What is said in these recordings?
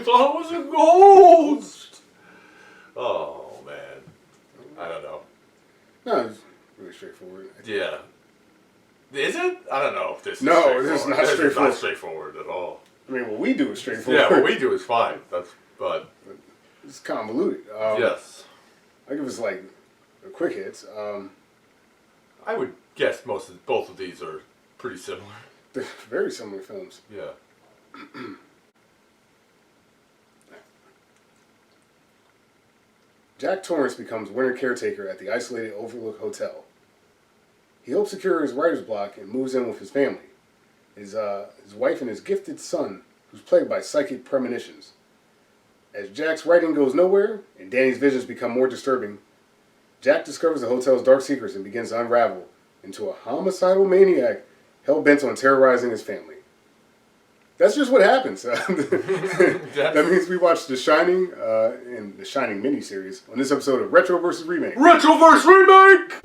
thought it was a ghost. Oh, man. I don't know. No, it's really straightforward. Yeah. Is it? I don't know if this is No, this is not straightforward. This is not straightforward at all. I mean, what we do is straightforward. Yeah, what we do is fine. But it's convoluted. Yes. I give us like the quick hits. I would guess both of these are pretty similar. They're very similar films. Yeah. Jack Torrance becomes winter caretaker at the isolated Overlook Hotel. He helps secure his writer's block and moves in with his family, his wife and his gifted son, who's plagued by psychic premonitions. As Jack's writing goes nowhere and Danny's visions become more disturbing, Jack discovers the hotel's dark secrets and begins to unravel into a homicidal maniac hell-bent on terrorizing his family. That's just what happens. That means we watched The Shining and The Shining miniseries on this episode of Retro vs. Remake. Retro vs. Remake!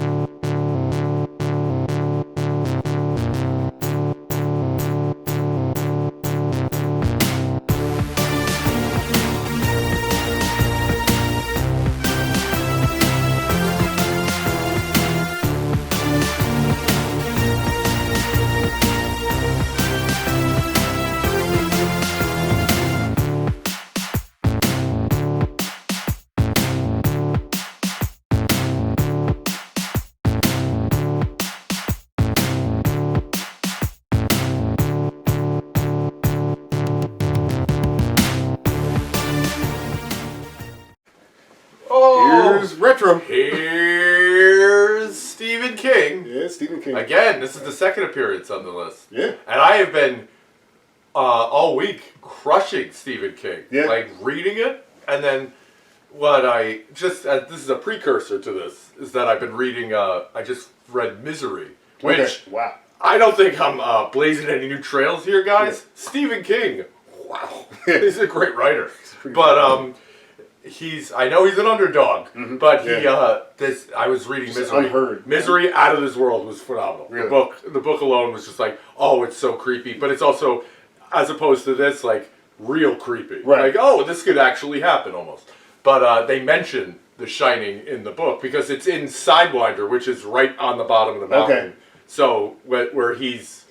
Retro. Here's Stephen King. Yeah, Stephen King. Again, this is the second appearance on the list. Yeah. And I have been all week crushing Stephen King. Yeah. Like reading it, and then what I just, this is a precursor to this, is that I've been reading, I just read Misery. Which, okay. Wow. I don't think I'm blazing any new trails here, guys. Yeah. Stephen King. Wow. He's a great writer. But, I know he's an underdog, but I was reading just Misery. Unheard. Misery out of this world was phenomenal. Really? The book alone was just like, oh, it's so creepy, but it's also, as opposed to this, like real creepy. Right. Like, oh, this could actually happen almost. But they mention The Shining in the book because it's in Sidewinder, which is right on the bottom of the mountain. Okay. So where he's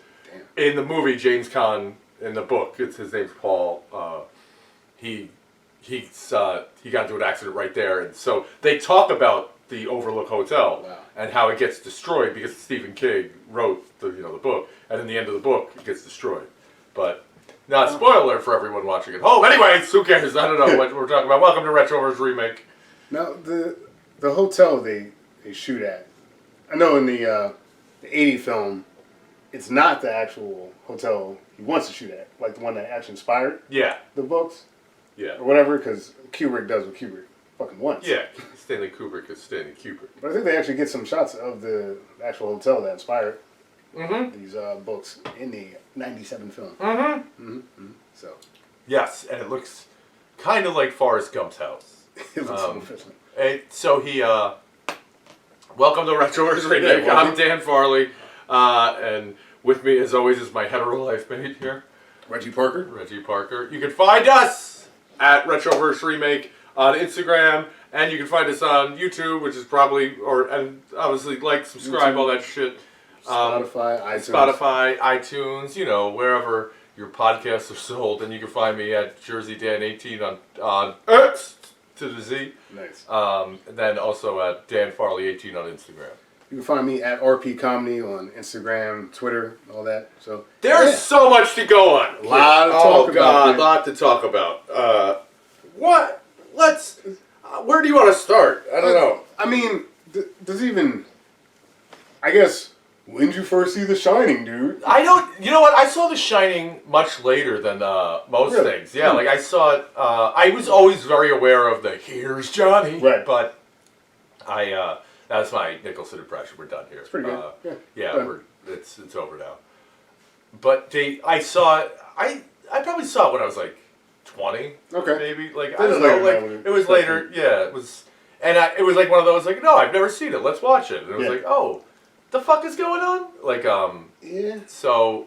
in the movie, James Caan in the book, his name's Paul. He got into an accident right there, and so they talk about the Overlook Hotel and how it gets destroyed because Stephen King wrote the book, and in the end of the book it gets destroyed. But not spoiler alert for everyone watching at home. Anyways, who cares? I don't know what we're talking about. Welcome to Retro vs. Remake. Now the hotel they shoot at, I know in the 80 film, it's not the actual hotel he wants to shoot at, like the one that actually inspired the books. Yeah. Or whatever, because Kubrick does what Kubrick fucking wants. Yeah, Stanley Kubrick is Stanley Kubrick. But I think they actually get some shots of the actual hotel that inspired these books in the 97 film. So. Yes, and it looks kind of like Forrest Gump's house. It looks so efficient. So he, welcome to Retro vs. Remake. Yeah, I'm Dan Farley, and with me as always is my hetero life mate here. Reggie Parker. You can find us at Retro vs. Remake on Instagram, and you can find us on YouTube, which is probably, and obviously like, subscribe, YouTube, all that shit. Spotify, iTunes, wherever your podcasts are sold, and you can find me at JerseyDan18 on X to the Z. Nice. And then also at DanFarley18 on Instagram. You can find me at RP Comedy on Instagram, Twitter, all that. So there's so much to go on. A lot to talk about. A lot to talk about. What? Where do you want to start? I don't know. I mean, does even, I guess, when did you first see The Shining, dude? I don't, you know what? I saw The Shining much later than most things. Yeah, like I saw it, I was always very aware of the "Here's Johnny," right? But that's my Nicholson impression. We're done here. It's pretty good. It's over now. But I saw it. I probably saw it when I was like 20. Okay. Maybe I don't know. Like it was later. Yeah, it was, and it was like one of those like, no, I've never seen it. Let's watch it. And it was like, oh, the fuck is going on? Like Yeah. So,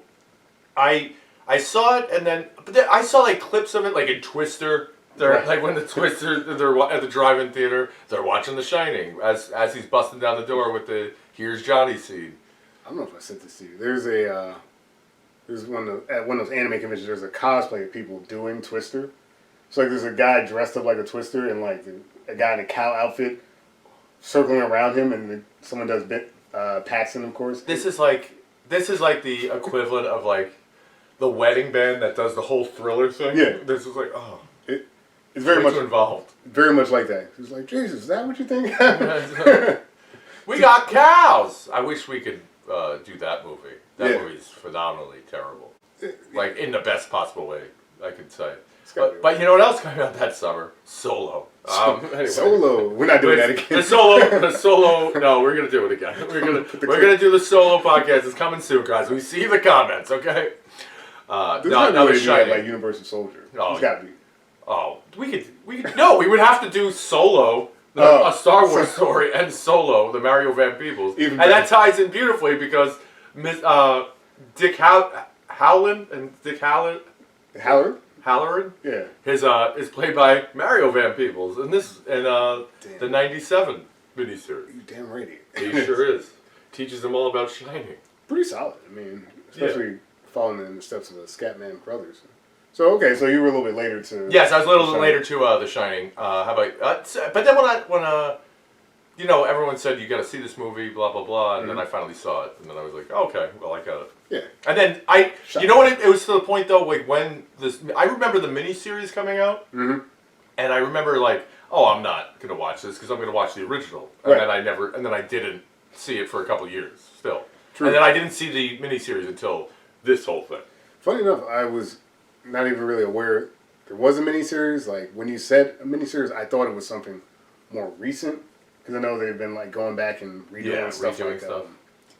I I saw it, and then I saw like clips of it, like in Twister. They're like when the Twister, they're at the drive-in theater. They're watching The Shining as he's busting down the door with the "Here's Johnny" scene. I don't know if I sent this to you. There's one of those anime conventions. There's a cosplay of people doing Twister. So like there's a guy dressed up like a Twister and like a guy in a cow outfit circling around him, and someone does Paxton, of course. This is like the equivalent of like the wedding band that does the whole Thriller thing. Yeah. This is like It's very much involved. Very much like that. He's like, Jesus, is that what you think? We got cows. I wish we could do that movie. That movie's phenomenally terrible. Like in the best possible way, I could say. But you know what else coming out that summer? Solo. Anyway. Solo. We're not doing that again. The solo. No, we're gonna do it again. We're gonna do the solo podcast. It's coming soon, guys. We see the comments, okay? There's no way to do that like Universal Soldier. Oh, it's got to be. Oh, we could. No, we would have to do Solo, a Star Wars story, and Solo, the Mario Van Peebles, and that ties in beautifully because Dick Howland and Dick Howland. Halloran? Yeah. Is played by Mario Van Peebles in the '97 miniseries. You're damn right. He sure is. Teaches them all about Shining. Pretty solid. I mean, especially following in the steps of the Scatman brothers. So okay, so you were a little bit later to. Yes, I was a little bit later to The Shining. How about? But then when you know, everyone said you got to see this movie, blah blah blah, and then I finally saw it, and then I was like, okay, well I got it. Yeah. And then you know what? It was to the point though, like when I remember the miniseries coming out, and I remember like, oh, I'm not gonna watch this because I'm gonna watch the original, and then I didn't see it for a couple years still, and then I didn't see the miniseries until this whole thing. Funny enough, I was not even really aware there was a miniseries. Like when you said a miniseries, I thought it was something more recent. Because I know they've been like going back and redoing stuff like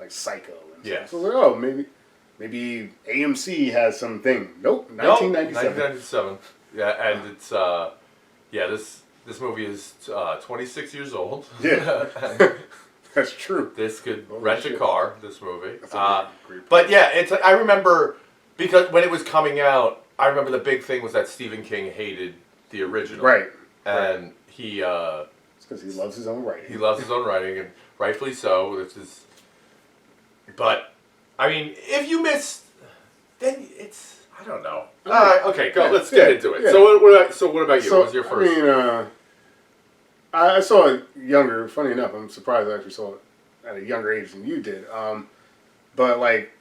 Psycho. And stuff. So like, oh, maybe AMC has something. Nope, 1997. 1997. Yeah, and it's this movie is 26 years old. Yeah, that's true. This could rent a car. This movie. But yeah, it's like I remember because when it was coming out, I remember the big thing was that Stephen King hated the original. Right. And he. Because he loves his own writing. He loves his own writing, and rightfully so. But, I mean, if you miss, then it's, I don't know. Okay, go. Let's get into it. Yeah. So what about you? What was your first? I mean, I saw it younger. Funny enough, I'm surprised I actually saw it at a younger age than you did. But, like,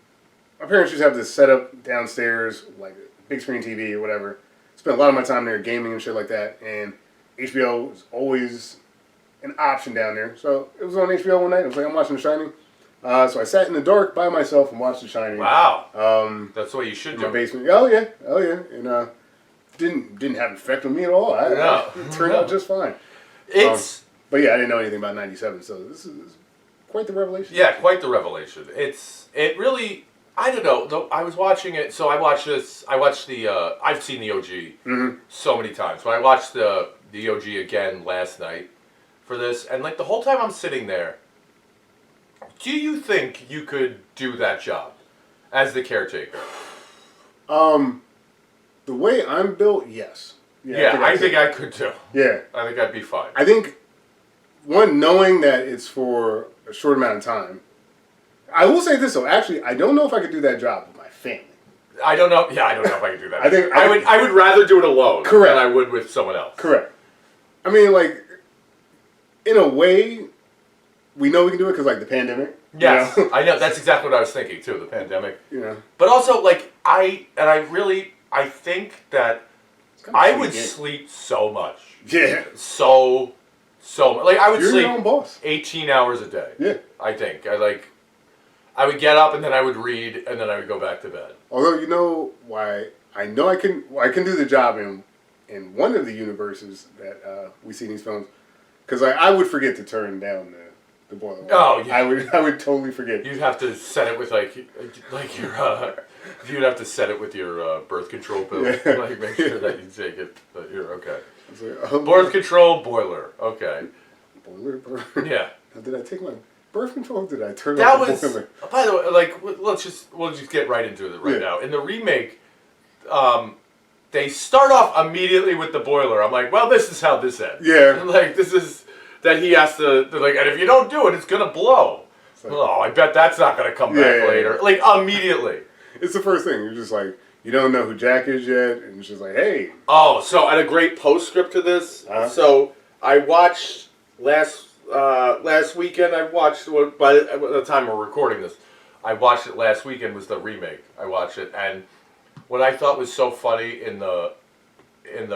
my parents used to have this setup downstairs, like a big screen TV or whatever. Spent a lot of my time there gaming and shit like that, and HBO was always an option down there. So it was on HBO one night. I was like, I'm watching The Shining. So I sat in the dark by myself and watched The Shining. Wow. That's what you should do. In my basement. Oh yeah. And didn't have an effect on me at all. It turned out just fine. But yeah, I didn't know anything about '97, so this is quite the revelation. Yeah, quite the revelation. It really. I don't know. Though I was watching it, so I watched this. I've seen the OG so many times, but I watched the OG again last night for this, and like the whole time I'm sitting there, do you think you could do that job as the caretaker? The way I'm built, yes. Yeah, I think I could too. Yeah. I think I'd be fine. I think, knowing that it's for a short amount of time, I will say this though, actually, I don't know if I could do that job with my family. I don't know. Yeah, I don't know if I could do that. I would rather do it alone than I would with someone else. Correct. I mean, like, in a way, we know we can do it because, like, the pandemic. Yes, you know? I know. That's exactly what I was thinking, too, the pandemic. Yeah. But also, like, I think that I would sleep so much. Yeah. So much. Like, I would sleep your own boss. 18 hours a day. Yeah. I think. I would get up, and then I would read, and then I would go back to bed. Although, you know why I know I can do the job in one of the universes that we see in these films, because I would forget to turn down the boiler. Oh yeah, I would totally forget. You'd have to set it with like your you'd have to set it with your birth control pill. Yeah. Like make sure that you take it. That you're okay. Like, birth control boiler. Okay. Boiler. Yeah. Now, did I take my birth control? Did I turn off the boiler? By the way, like we'll just get right into it right now. In the remake, they start off immediately with the boiler. I'm like, well, this is how this ends. Yeah. Like, this is that he has to, they're like, and if you don't do it, it's going to blow. Like, oh, I bet that's not going to come back later. Like, immediately. It's the first thing. You're just like, you don't know who Jack is yet, and it's just like, hey. Oh, so, and a great postscript to this. So, I watched last weekend, by the time we're recording this, I watched it last weekend, was the remake. I watched it, and what I thought was so funny in the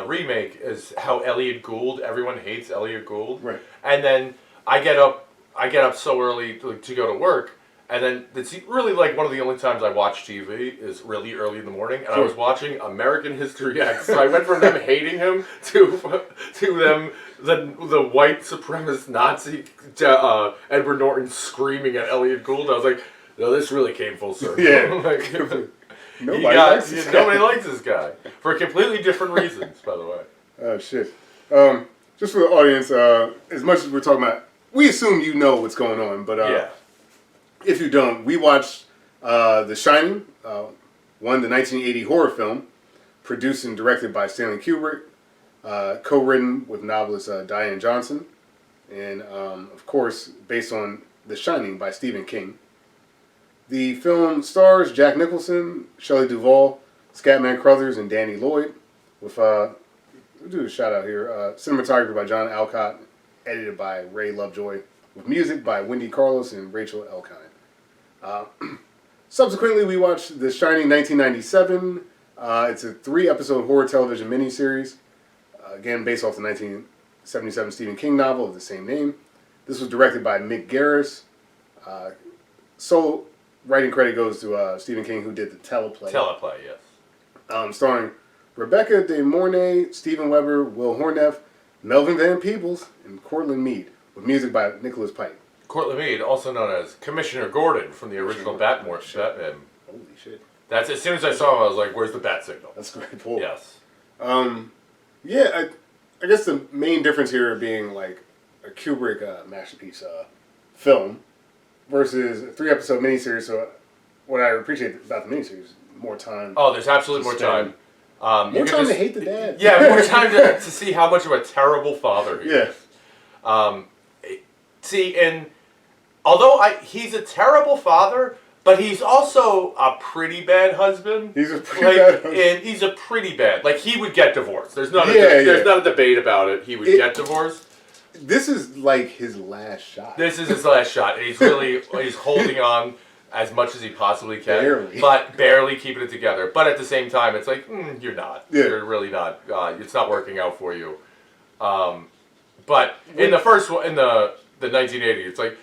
remake is how Elliot Gould, everyone hates Elliot Gould. Right. And then I get up so early to go to work, and then it's really like one of the only times I watch TV is really early in the morning, and I was watching American History X. So I went from them hating him to them the white supremacist Nazi Edward Norton screaming at Elliot Gould. I was like, no, this really came full circle. Yeah. Like, Nobody likes this guy. Nobody likes this guy for completely different reasons, by the way. Oh shit! Just for the audience, as much as we're talking about, we assume you know what's going on, but if you don't, we watched The Shining, the 1980 horror film, produced and directed by Stanley Kubrick, co-written with novelist Diane Johnson, and of course based on The Shining by Stephen King. The film stars Jack Nicholson, Shelley Duvall, Scatman Crothers, and Danny Lloyd. With we'll do a shout out here. Cinematography by John Alcott, edited by Ray Lovejoy, with music by Wendy Carlos and Rachel Elkind. Subsequently, we watched The Shining 1997. It's a 3-episode horror television miniseries, again based off the 1977 Stephen King novel of the same name. This was directed by Mick Garris. Solo writing credit goes to Stephen King, who did the teleplay. Teleplay, yes. Starring Rebecca De Mornay, Steven Weber, Will Horneff, Melvin Van Peebles, and Cortland Mead, with music by Nicholas Pike. Cortland Mead, also known as Commissioner Gordon from the original Batman. Holy shit. That's, as soon as I saw him, I was like, where's the bat signal? That's a great pull. Yes. I guess the main difference here being like a Kubrick masterpiece film versus a 3-episode miniseries. So what I appreciate about the miniseries is more time. Oh, there's absolutely more time. More time to hate the dad. Yeah, more time to see how much of a terrible father he is. See, and although he's a terrible father, but he's also a pretty bad husband. He's a pretty bad husband. And he's a pretty bad, like, he would get divorced. There's not a debate about it. He would get divorced. This is like his last shot. This is his last shot. And he's holding on as much as he possibly can. Barely. But barely keeping it together. But at the same time, it's like, you're not. Yeah. You're really not. It's not working out for you. But in the first one, in the 1980, it's like,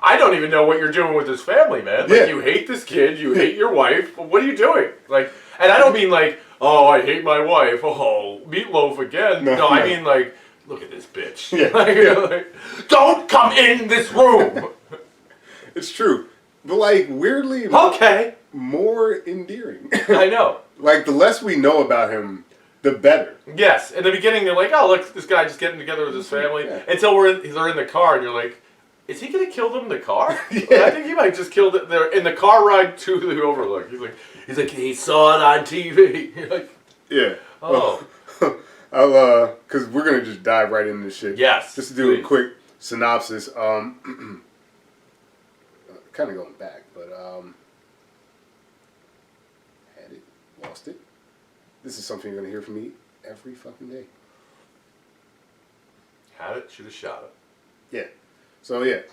I don't even know what you're doing with this family, man. Like, you hate this kid, you hate your wife. What are you doing? Like, and I don't mean like, oh, I hate my wife. Oh, meatloaf again. No, I mean like, look at this bitch. Yeah. like, don't come in this room. It's true. But like, weirdly, more endearing. I know. Like, the less we know about him, the better. Yes. In the beginning, they're like, oh, look, this guy just getting together with his family. Yeah. Until they're in the car, and you're like, is he going to kill them in the car? Yeah. I think he might just kill them. They're in the car ride to the Overlook. He's like, he saw it on TV. You're like, yeah. Oh. Because we're going to just dive right into this shit. Yes. Just to do a quick synopsis. Kind of going back, but had it, lost it. This is something you're going to hear from me every fucking day. Had it, should have shot it. Yeah. So, yeah.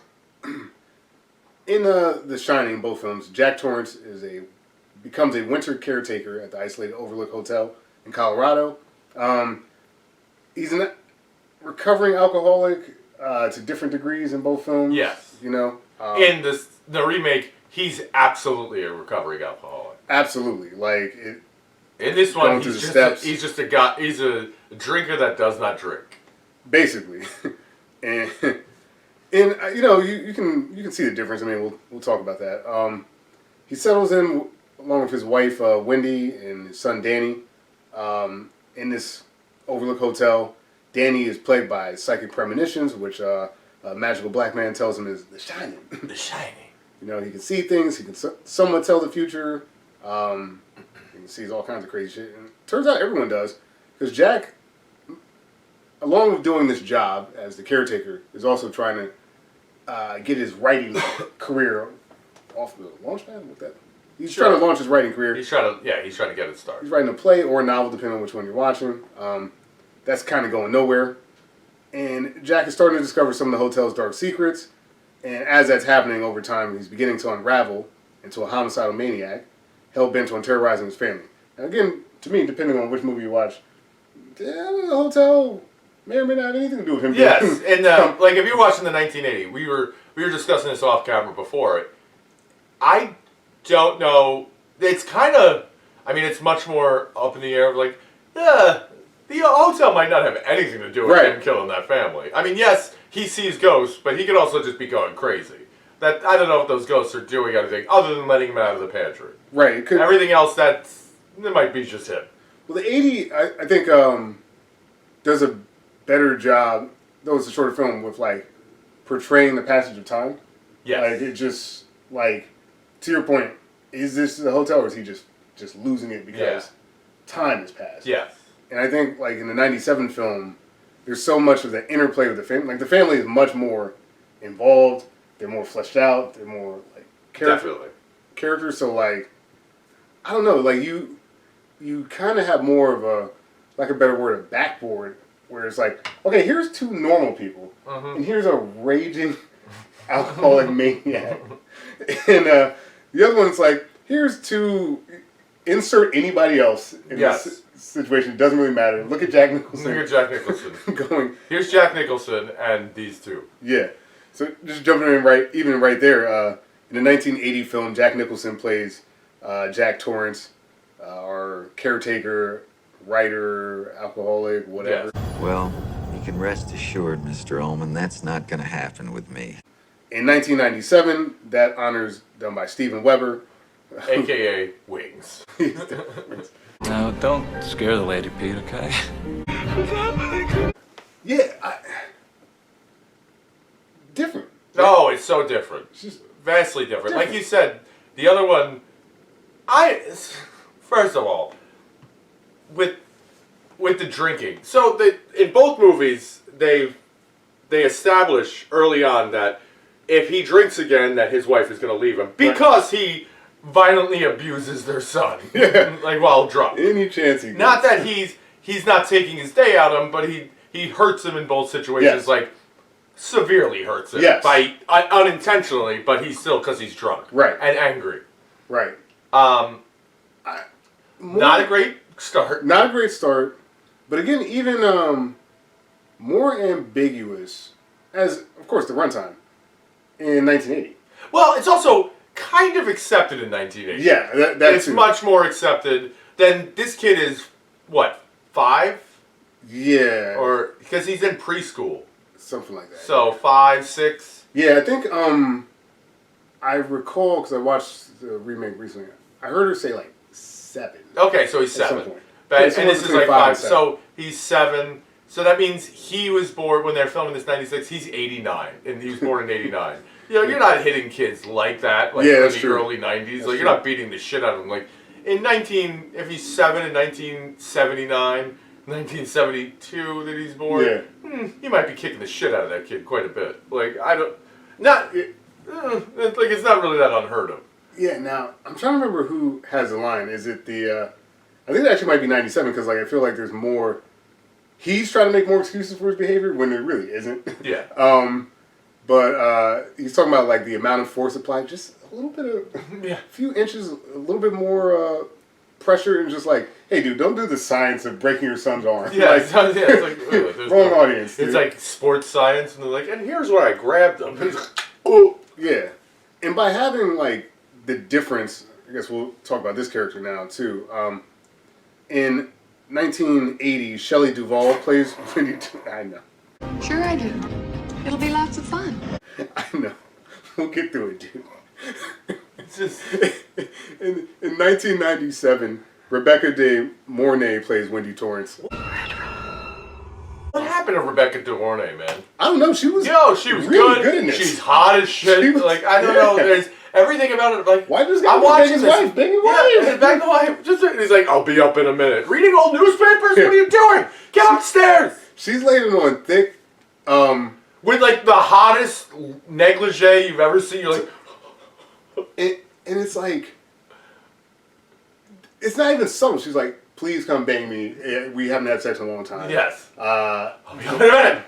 In The Shining, both films, Jack Torrance becomes a winter caretaker at the isolated Overlook Hotel in Colorado. He's a recovering alcoholic to different degrees in both films. Yes. You know? In the remake, he's absolutely a recovering alcoholic. Absolutely. Like, in this one, he's just a guy. He's a drinker that does not drink. Basically. And you know, you can see the difference. I mean, we'll talk about that. He settles in along with his wife Wendy and his son Danny in this Overlook Hotel. Danny is plagued by psychic premonitions, which a magical black man tells him is the Shining. The Shining. You know, he can see things. He can somewhat tell the future. and sees all kinds of crazy shit. And turns out everyone does, because Jack, along with doing this job as the caretaker, is also trying to get his writing career off the launch pad with that. He's trying to launch his writing career. He's trying to get it started. He's writing a play or a novel, depending on which one you're watching. That's kind of going nowhere. And Jack is starting to discover some of the hotel's dark secrets. And as that's happening over time, he's beginning to unravel into a homicidal maniac, hell-bent on terrorizing his family. Now again, to me, depending on which movie you watch, the hotel may or may not have anything to do with him. Yes, and like if you're watching the 1980, we were discussing this off camera before it. I don't know. It's kind of, I mean, it's much more up in the air. Like, yeah, the hotel might not have anything to do with him killing that family. I mean, yes, he sees ghosts, but he could also just be going crazy. That I don't know what those ghosts are doing anything other than letting him out of the pantry. Right. Everything else, it might be just him. Well, the 80, I think, does a better job, though it's a shorter film, with, like, portraying the passage of time. Yes. Like, it just, like, to your point, is this the hotel or is he just losing it because time has passed? Yes. And I think, like, in the 97 film, there's so much of the interplay with the family. Like, the family is much more involved. They're more fleshed out. They're more, like, characters. So, like, I don't know. Like, you kind of have more of a, like a better word, a backboard, where it's like, okay, here's two normal people, and here's a raging alcoholic maniac. And the other one's like, here's two, insert anybody else in this situation. It doesn't really matter. Look at Jack Nicholson. Here's Jack Nicholson and these two. Yeah. So just jumping in right there, in the 1980 film, Jack Nicholson plays Jack Torrance, our caretaker, writer, alcoholic, whatever. Yes. Well, you can rest assured, Mr. Ullman, that's not going to happen with me. In 1997, that honor's done by Steven Weber. A.K.A. Wings. No, don't scare the lady, Pete, okay? Yeah, different. Oh, it's so different. It's just vastly different. Like you said, the other one, first of all, with the drinking. So in both movies, they establish early on that if he drinks again, that his wife is going to leave him because he violently abuses their son, like while drunk. Any chance he gets. Not that he's not taking his day out of him, but he hurts him in both situations, like severely hurts him by unintentionally, but he's still because he's drunk, and angry, not a great start. Not a great start, but again, even more ambiguous as, of course, the runtime in 1980. Well, it's also kind of accepted in 1980. Yeah, it's much more accepted than this kid is. What, 5? Yeah, or because he's in preschool, something like that. So 5, 6. Yeah, I think I recall because I watched the remake recently. I heard her say like 7. Okay, so he's 7. But, and this is like 5. So he's 7. So that means he was born when they're filming this 96. He's 89, and he was born in 89. You know, you're not hitting kids like that, like in the early 90s. Like you're not beating the shit out of them. Like if he's 7 in 1979, 1972 that he's born, you might be kicking the shit out of that kid quite a bit. Like it's not really that unheard of. Yeah. Now I'm trying to remember who has the line. Is it the? I think it actually might be 97 because like I feel like there's more. He's trying to make more excuses for his behavior when there really isn't. Yeah. But he's talking about like the amount of force applied, just a little bit of, a few inches, a little bit more pressure, and just like, hey, dude, don't do the science of breaking your son's arm. Yeah, it's like wrong audience. Dude. It's like sports science, and they're like, and here's where I grabbed him. Yeah, and by having like the difference, I guess we'll talk about this character now too. In 1980, Shelley Duvall plays. I know. Sure I do. It'll be lots of fun. I know. We'll get through it, dude. It's just in 1997, Rebecca De Mornay plays Wendy Torrance. What happened to Rebecca De Mornay, man? I don't know. She was really good in this. She's hot as shit. Like I don't know. everything about it, like, Why does I'm watching his this. wife? Bang his Yeah, wife. and bang the wife. And he's like, I'll be up in a minute. Reading old newspapers? What are you doing? Get upstairs. She's laying on thick. With like the hottest negligee you've ever seen. You're like, And it's like, it's not even subtle. She's like, please come bang me. We haven't had sex in a long time. yes. I'll be up in a minute.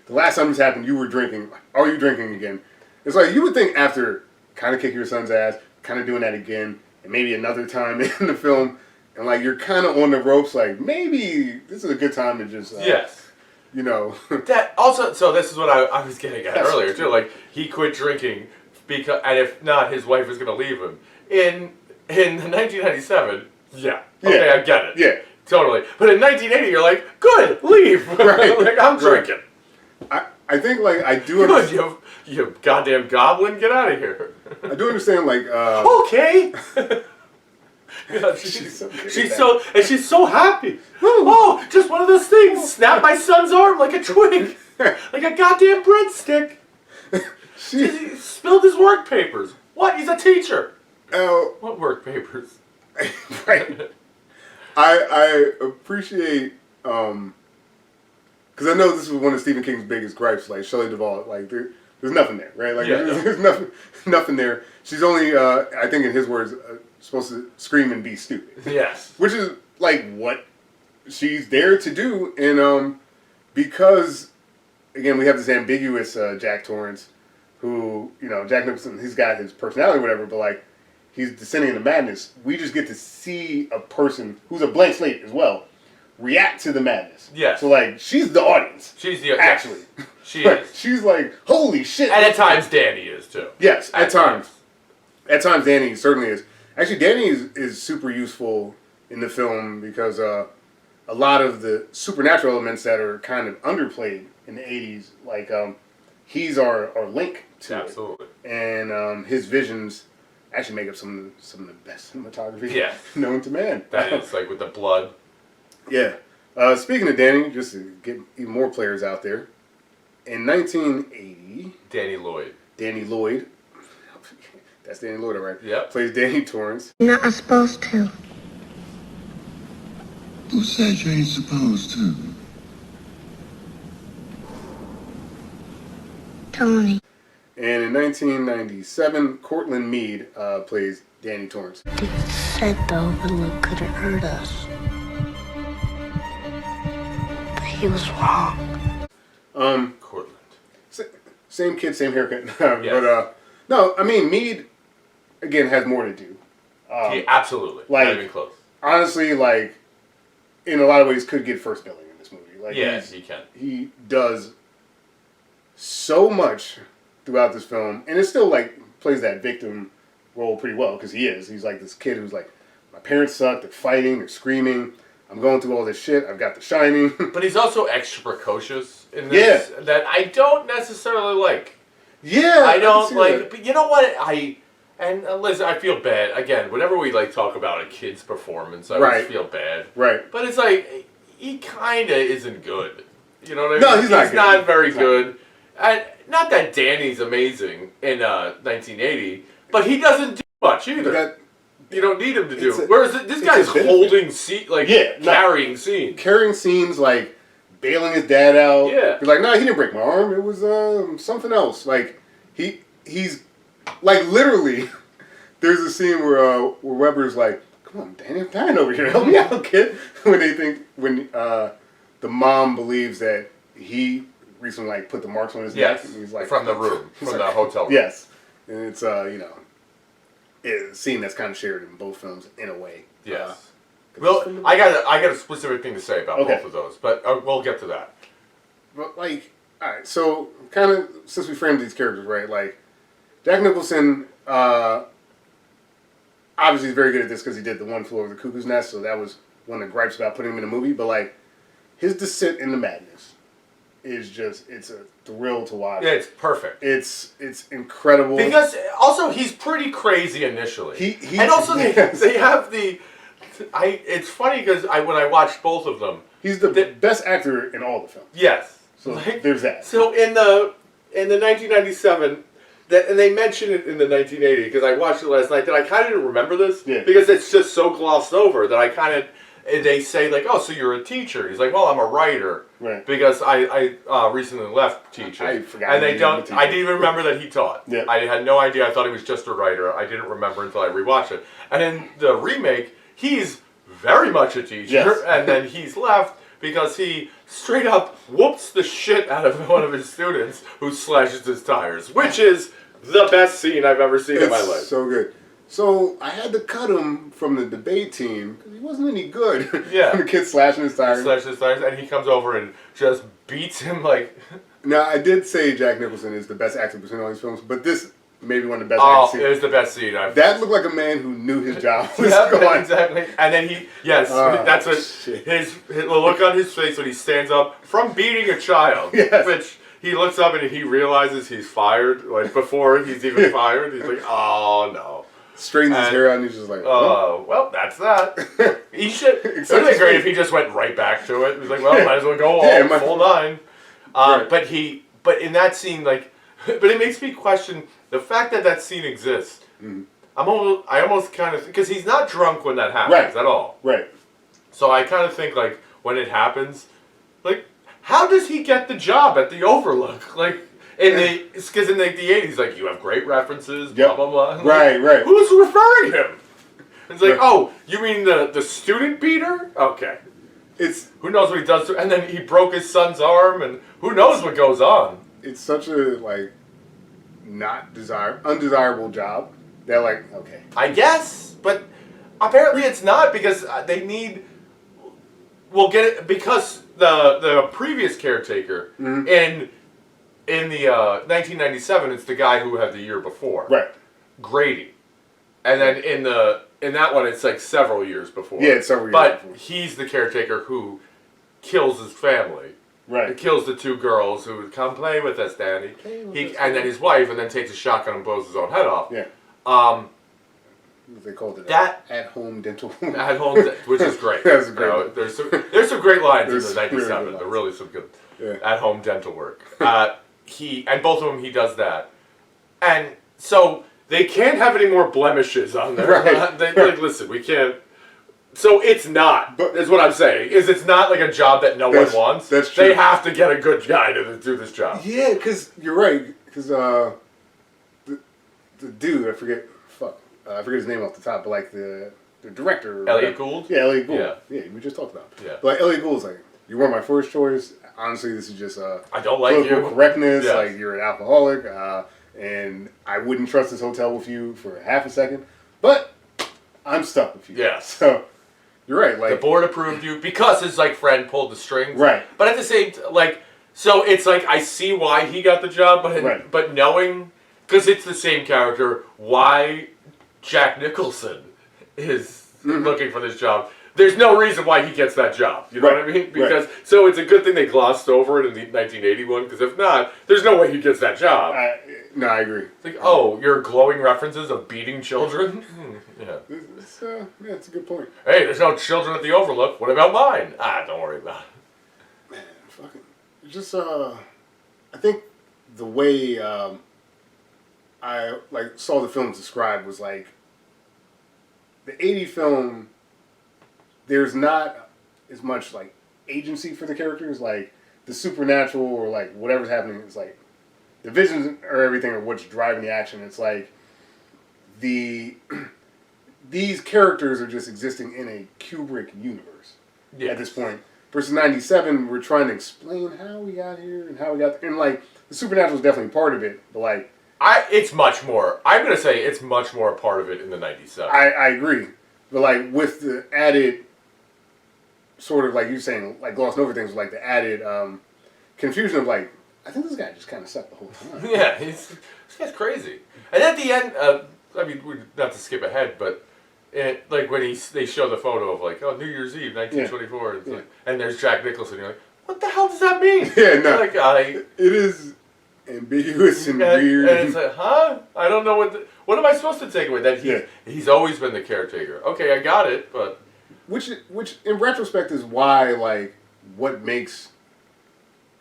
The last time this happened, you were drinking. Are you drinking again? It's like, you would think after kind of kicking your son's ass, kind of doing that again, and maybe another time in the film, and like you're kind of on the ropes, like maybe this is a good time to just, Yes. you know. That also, so this is what I was getting at earlier too. Like he quit drinking because, and if not, his wife was going to leave him. In 1997, yeah, okay, Yeah. I get it, Yeah. totally. But in 1980, you're like, good, leave. Right. Like I'm drinking. I think like I do Good, understand, you goddamn goblin, get out of here. I do understand like Okay. Yeah, She's so good at she's that. so and she's so happy. Oh, just one of those things. Snap my son's arm like a twig, like a goddamn breadstick. He spilled his work papers. What? He's a teacher. What work papers? Right. I appreciate because I know this was one of Stephen King's biggest gripes. Like Shelley Duvall, like there's nothing there, right? Like Yeah, there's nothing there. She's only, I think, in his words, supposed to scream and be stupid. Yes. Which is like what she's there to do, and because again we have this ambiguous Jack Torrance, who Jack Nicholson, he's got his personality or whatever, but like he's descending into madness. We just get to see a person who's a blank slate as well react to the madness. Yes. So like she's the audience. She's the actually. yes, she Like, is. she's like, holy shit. And at times Danny is too. Yes, at times. At times Danny certainly is. Actually, Danny is super useful in the film because a lot of the supernatural elements that are kind of underplayed in the 80s, like he's our link to Absolutely. it. And his visions actually make up some of the best cinematography known to man. That is, like with the blood. Yeah. Speaking of Danny, just to get even more players out there, in 1980, Danny Lloyd, that's Danny Lloyd, right? Yep. Plays Danny Torrance. You're not supposed to. Who said you ain't supposed to? Tony. And in 1997, Cortland Mead plays Danny Torrance. They said the Overlook could have hurt us. But he was wrong. Cortland. Same kid, same haircut. But no, I mean Mead again has more to do. Absolutely. Like, not even close. Honestly, like in a lot of ways, could get first billing in this movie. Like, yes, he can. He does so much throughout this film, and it still like plays that victim role pretty well because he is. He's like this kid who's like, my parents suck. They're fighting. They're screaming. I'm going through all this shit. I've got The Shining. But he's also extra precocious in this that I don't necessarily like. Yeah, I don't like. that. But you know what? Listen, I feel bad again. Whenever we like talk about a kid's performance, I always feel bad. Right. But it's like he kind of isn't good. You know what I mean? No, he's not. He's not very good. And not that Danny's amazing in 1980, but he doesn't do much either. You don't need him to do. Whereas this guy's holding carrying scenes. Carrying scenes, like bailing his dad out. Yeah. He's like, no, he didn't break my arm. It was something else. Like he's like literally. There's a scene where Weber's like, come on, Danny, I'm dying over here. Help me out, kid. When the mom believes that he recently like put the marks on his neck. And he's like, from the room, from the hotel room. Yes, and it's it's a scene that's kind of shared in both films in a way. Yes. Well, I got a specific thing to say about both of those, but we'll get to that. But like, all right, so kind of since we framed these characters, right? Like, Jack Nicholson, obviously is very good at this because he did The One Flew Over the Cuckoo's Nest, so that was one of the gripes about putting him in a movie. But like, his descent into madness is just—it's a thrill to watch. Yeah, it's perfect. It's incredible because also he's pretty crazy initially. And also they have the. It's funny because when I watched both of them, he's the best actor in all the films. Yes. So there's that. So in the 1997, and they mention it in the 1980 because I watched it last night. That I kind of didn't remember this because it's just so glossed over that I kind of. They say like, oh, so you're a teacher? He's like, well, I'm a writer, right? Because I recently left teaching. I forgot. And they don't. I didn't even remember that he taught. Yeah. I had no idea. I thought he was just a writer. I didn't remember until I rewatched it. And in the remake, he's very much a teacher, yes. and then he's left because he straight up whoops the shit out of one of his students who slashes his tires, which is the best scene I've ever seen in my life. So good. So I had to cut him from the debate team because he wasn't any good. Yeah. The kid slashing his tires. He slashes his tires, and he comes over and just beats him like. Now I did say Jack Nicholson is the best actor between all these films, but this may be one of the best. Oh, it was the best scene. That looked like a man who knew his job was yeah, going. exactly. And then that's what his look on his face when he stands up from beating a child. Yes. Which he looks up and he realizes he's fired. Like before he's even fired, he's like, oh no. Straightens his hair out and he's just like, oh, well, that's that. He should. It would have been great if he just went right back to it. He's like, well, might as well go all full 9. Right. But in that scene, like, but it makes me question the fact that that scene exists. Mm-hmm. I almost kind of because he's not drunk when that happens at all. Right. So I kind of think like when it happens, like, how does he get the job at the Overlook? Like. Because in the 80s, like, you have great references, blah, blah, blah. Right, like, right. Who's referring him? It's like, oh, you mean the student beater? Okay. Who knows what he does to, and then he broke his son's arm, and who knows what goes on. It's such a, like, undesirable job that, like, okay. I guess, but apparently it's not because they need, we'll get it, because the previous caretaker in the 1997, it's the guy who had the year before. Right. Grady. And then in that one, it's like several years before. Yeah, it's several years before. before. But he's the caretaker who kills his family. Right. He kills the 2 girls who would come play with us, Danny. And then his wife, and then takes a shotgun and blows his own head off. Yeah. They called it at-home dental. At-home, which is great. That's a great one. There's some great lines in the 97. They're really some good at-home dental work. And both of them, he does that. And so they can't have any more blemishes on there. Right. Like, listen, we can't. So it's not, is what I'm saying, is it's not like a job that no one wants. That's true. They have to get a good guy to do this job. Yeah, because you're right. Because the dude, I forget his name off the top, but like the director. Elliot Gould? Yeah, Elliot Gould. Yeah, we just talked about it. Yeah. But like, Elliot Gould's like, you weren't my first choice. Honestly, this is just I don't like political you. correctness. Yeah. Like, you're an alcoholic, and I wouldn't trust this hotel with you for half a second. But I'm stuck with you. Yeah. So you're right. Like, the board approved you because his like friend pulled the strings. Right. But at the same so it's like I see why he got the job, but knowing because it's the same character, why Jack Nicholson is looking for this job. There's no reason why he gets that job. You know what I mean? Because so it's a good thing they glossed over it in the 1981. Because if not, there's no way he gets that job. No, I agree. It's like, oh, your glowing references of beating children. Yeah. It's a good point. Hey, there's no children at the Overlook. What about mine? Don't worry about it. Man, fucking just I think the way I like saw the film described was like the 80 film. There's not as much like agency for the characters, like the supernatural or like whatever's happening. It's like the visions or everything or what's driving the action. It's like these characters are just existing in a Kubrick universe at this point. Versus 97, we're trying to explain how we got here and how we got there. And like the supernatural is definitely part of it, but like it's much more. I'm gonna say it's much more a part of it in the 97. I agree, but like with the added sort of like you're saying, like glossing over things, like the added confusion of like, I think this guy just kind of sucked the whole time. Yeah, this guy's crazy. And at the end, I mean, not to skip ahead, but like when they show the photo of like, oh, New Year's Eve, 1924, it's like, and there's Jack Nicholson, you're like, what the hell does that mean? Yeah, no, like it is ambiguous and weird. And it's like, huh? I don't know what am I supposed to take away? That he's always been the caretaker. Okay, I got it, but. Which in retrospect is why, like, what makes,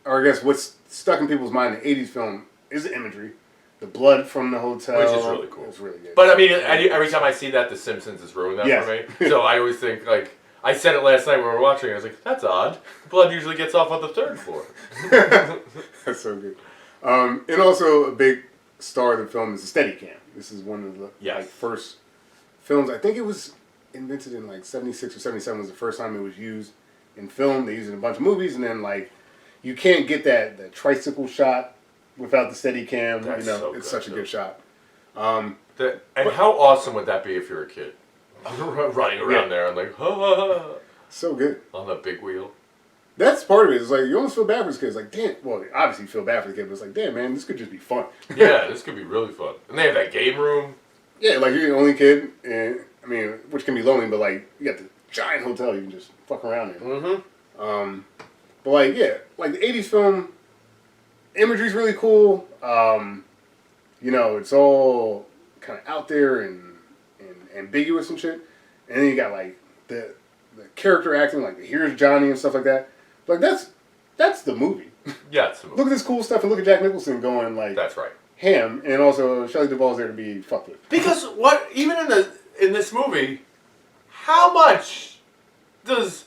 or I guess what's stuck in people's mind in the 80s film is the imagery. the blood from the hotel, which is really cool. It's really good. But I mean, every time I see that, The Simpsons has ruined that Yes. for me. So I always think like I said it last night when we were watching. I was like, that's odd. Blood usually gets off on the third floor. That's so good. And also a big star of the film is the Steadicam. This is one of the like first films. I think it was invented in like 76 or 77 was the first time it was used in film. They used it in a bunch of movies, and then like you can't get that tricycle shot without the Steadicam. That's you know, so it's good, such a too. good shot. And how awesome would that be if you're a kid? Running around there and like, so good. On the big wheel. That's part of it. It's like you almost feel bad for this kid. It's like, damn. Well, obviously you feel bad for the kid, but it's like, damn, man, this could just be fun. Yeah, this could be really fun. And they have that game room. Yeah, like you're the only kid, and I mean, which can be lonely, but like you got the giant hotel you can just fuck around in. Mm-hmm. But like, yeah, like the '80s film imagery's really cool. You know, it's all kind of out there and ambiguous and shit. And then you got like the character acting, like the Here's Johnny and stuff like that. Like that's the movie. Yeah, it's the movie. Look at this cool stuff and look at Jack Nicholson going like That's right. ham, and also Shelley Duvall's there to be fucked with. Because what even in this movie, how much does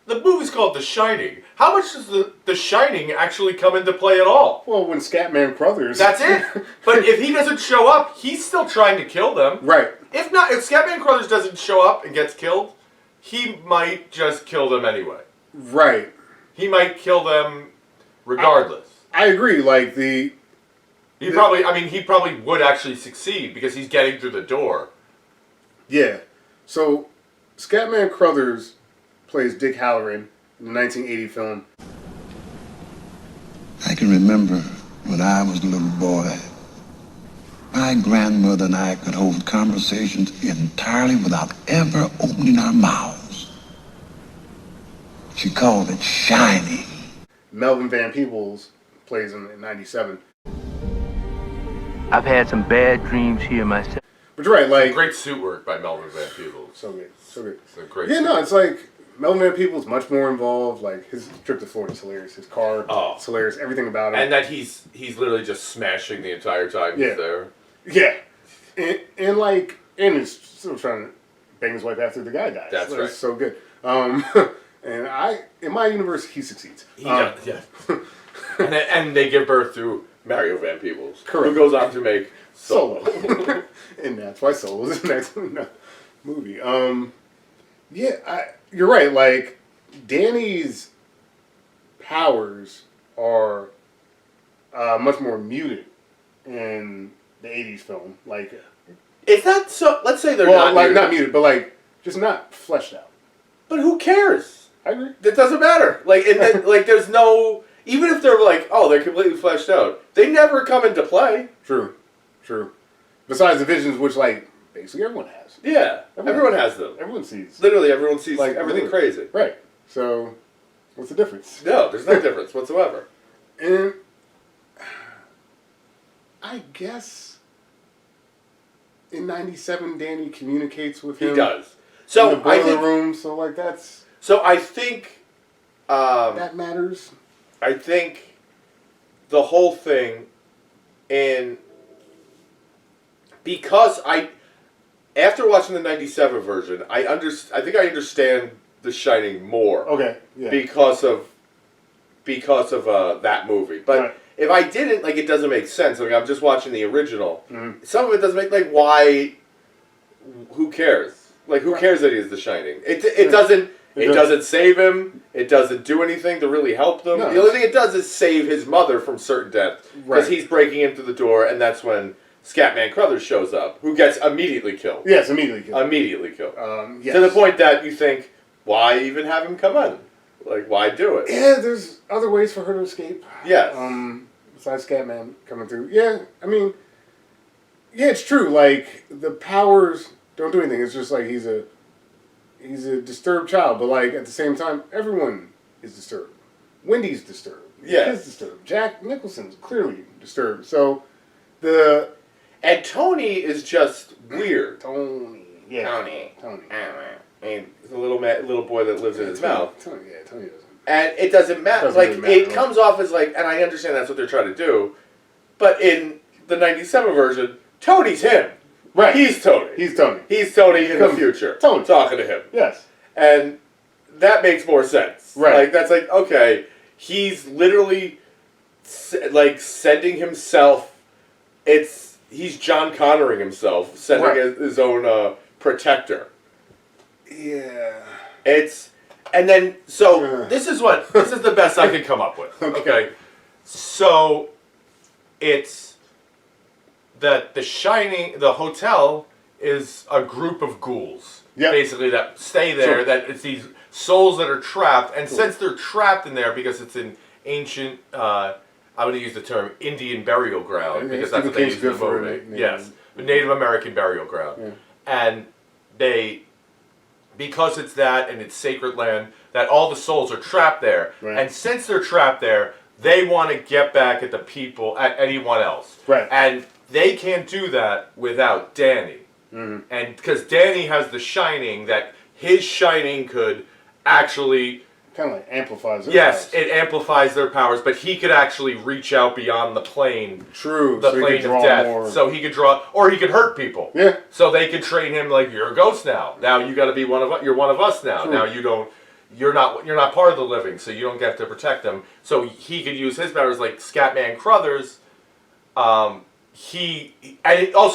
the movie's called The Shining? How much does the Shining actually come into play at all? Well, when Scatman Crothers. That's it. But if he doesn't show up, he's still trying to kill them. Right. If Scatman Crothers doesn't show up and gets killed, he might just kill them anyway. Right. He might kill them regardless. I agree. Like he probably would actually succeed because he's getting through the door. Yeah. So, Scatman Crothers plays Dick Halloran in the 1980 film. I can remember when I was a little boy, my grandmother and I could hold conversations entirely without ever opening our mouths. She called it shining. Melvin Van Peebles plays him in 97. I've had some bad dreams here myself. But you're right, like... Great suit work by Melvin Van Peebles. So good, so good. It's a great Yeah, suit. no, it's like Melvin Van Peebles much more involved. Like his trip to Florida is hilarious. His car, it's hilarious. Everything about it. And that he's literally just smashing the entire time he's there. Yeah, and he's still trying to bang his wife after the guy dies. That's right. It's so good. And in my universe, he succeeds. He does, yeah. and they give birth to Mario Van Peebles, Correct. who goes on to make Solo. And that's why Solo is the next movie. You're right. Like Danny's powers are much more muted in the '80s film. Like, Is that so? Let's say they're well, not like muted. not muted, but like just not fleshed out. But who cares? I agree. It doesn't matter. Like, there's no. Even if they're like, oh, they're completely fleshed out, they never come into play. True. Besides the visions, which like basically everyone has. Yeah, everyone has them. Everyone sees. Literally, everyone sees Like, everything literally. crazy. Right. So, what's the difference? No, there's no difference whatsoever. And I guess in '97, Danny communicates with him. He does. In So the boiler room. So like that's. So I think. That matters. I think the whole thing, and because after watching the '97 version, I think I understand The Shining more. Okay. Yeah. Because of that movie, but Right. if I didn't, like, it doesn't make sense. Like, I'm just watching the original. Mm-hmm. Some of it doesn't make, like, why? Who cares? Like, who cares that he is The Shining? It doesn't. It doesn't save him. It doesn't do anything to really help them. No. The only thing it does is save his mother from certain death. Because Right. he's breaking in through the door, and that's when Scatman Crothers shows up, who gets immediately killed. Yes, immediately. Immediately killed. Yes. To the point that you think, why even have him come in? Like, why do it? Yeah, there's other ways for her to escape. Yes. Besides Scatman coming through. Yeah, I mean, yeah, it's true. Like the powers don't do anything. It's just like he's a disturbed child, but like at the same time, everyone is disturbed. Wendy's disturbed. Yeah. He's disturbed. Jack Nicholson's clearly disturbed. So And Tony is just weird. Tony. Tony. And he's a little boy that lives in his mouth. Tony doesn't. And it doesn't matter. Doesn't Like, really matter, it right? comes off as like, and I understand that's what they're trying to do, but the 97 version, Tony's him. Right. He's Tony. He's Tony. He's Tony in the Come- future. Tony. Talking to him. Yes. And that makes more sense. Right. Like, that's like, okay, he's literally, like, sending himself, he's John Connoring himself, sending Right. his own protector. Yeah. And then, so, this is the best I could come up with. Okay. So, it's that the hotel is a group of ghouls. Yep. Basically, that stay there, Sure. that it's these souls that are trapped, and since they're trapped in there because it's an ancient, I would use the term Indian burial ground, because that's what they use in the movie. Yes. The Native American burial ground. Yeah. And because it's that and it's sacred land, that all the souls are trapped there. Right. And since they're trapped there, they want to get back at the people, at anyone else. Right. And they can't do that without Danny. Mm-hmm. And because Danny has the shining, that his shining could actually... Kind of like amplifies their Yes, powers. it amplifies their powers, but he could actually reach out beyond the plane. True. The so he plane could of draw death. more. So he could draw, or he could hurt people. Yeah. So they could train him like, you're a ghost now. Now you got to be one of us. You're one of us now. True. Now you're not part of the living, so you don't get to protect them. So he could use his powers like Scatman Crothers. Also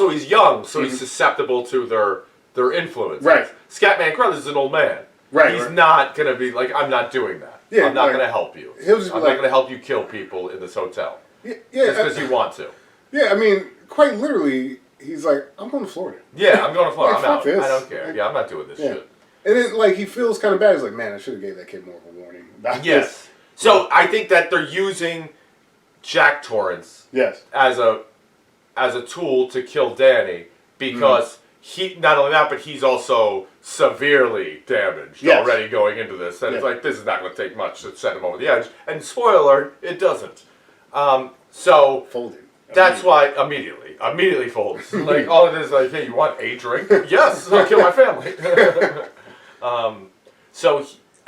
he's young, so he's susceptible to their influence. Right. Scatman Crothers is an old man. Right. He's not gonna be like, I'm not doing that. Yeah, I'm not like, gonna help you. he'll just be I'm like- not gonna help you kill people in this hotel. Yeah. Just because you want to. Yeah, I mean, quite literally, he's like, I'm going to Florida. Yeah, I'm going to Florida. Like, I'm fuck out. this. I don't care. Yeah, I'm not doing this Yeah. shit. And then, like, he feels kind of bad. He's like, man, I should have gave that kid more of a warning about Yes. this. So I think that they're using Jack Torrance Yes. as a tool to kill Danny because he, not only that, but he's also severely damaged Yes. already going into this. And it's Yeah. like, this is not going to take much to set him over the edge. And spoiler, it doesn't. So Folded. that's why immediately folds. Like, all it is like, hey, you want a drink? Yes, I'll kill my family.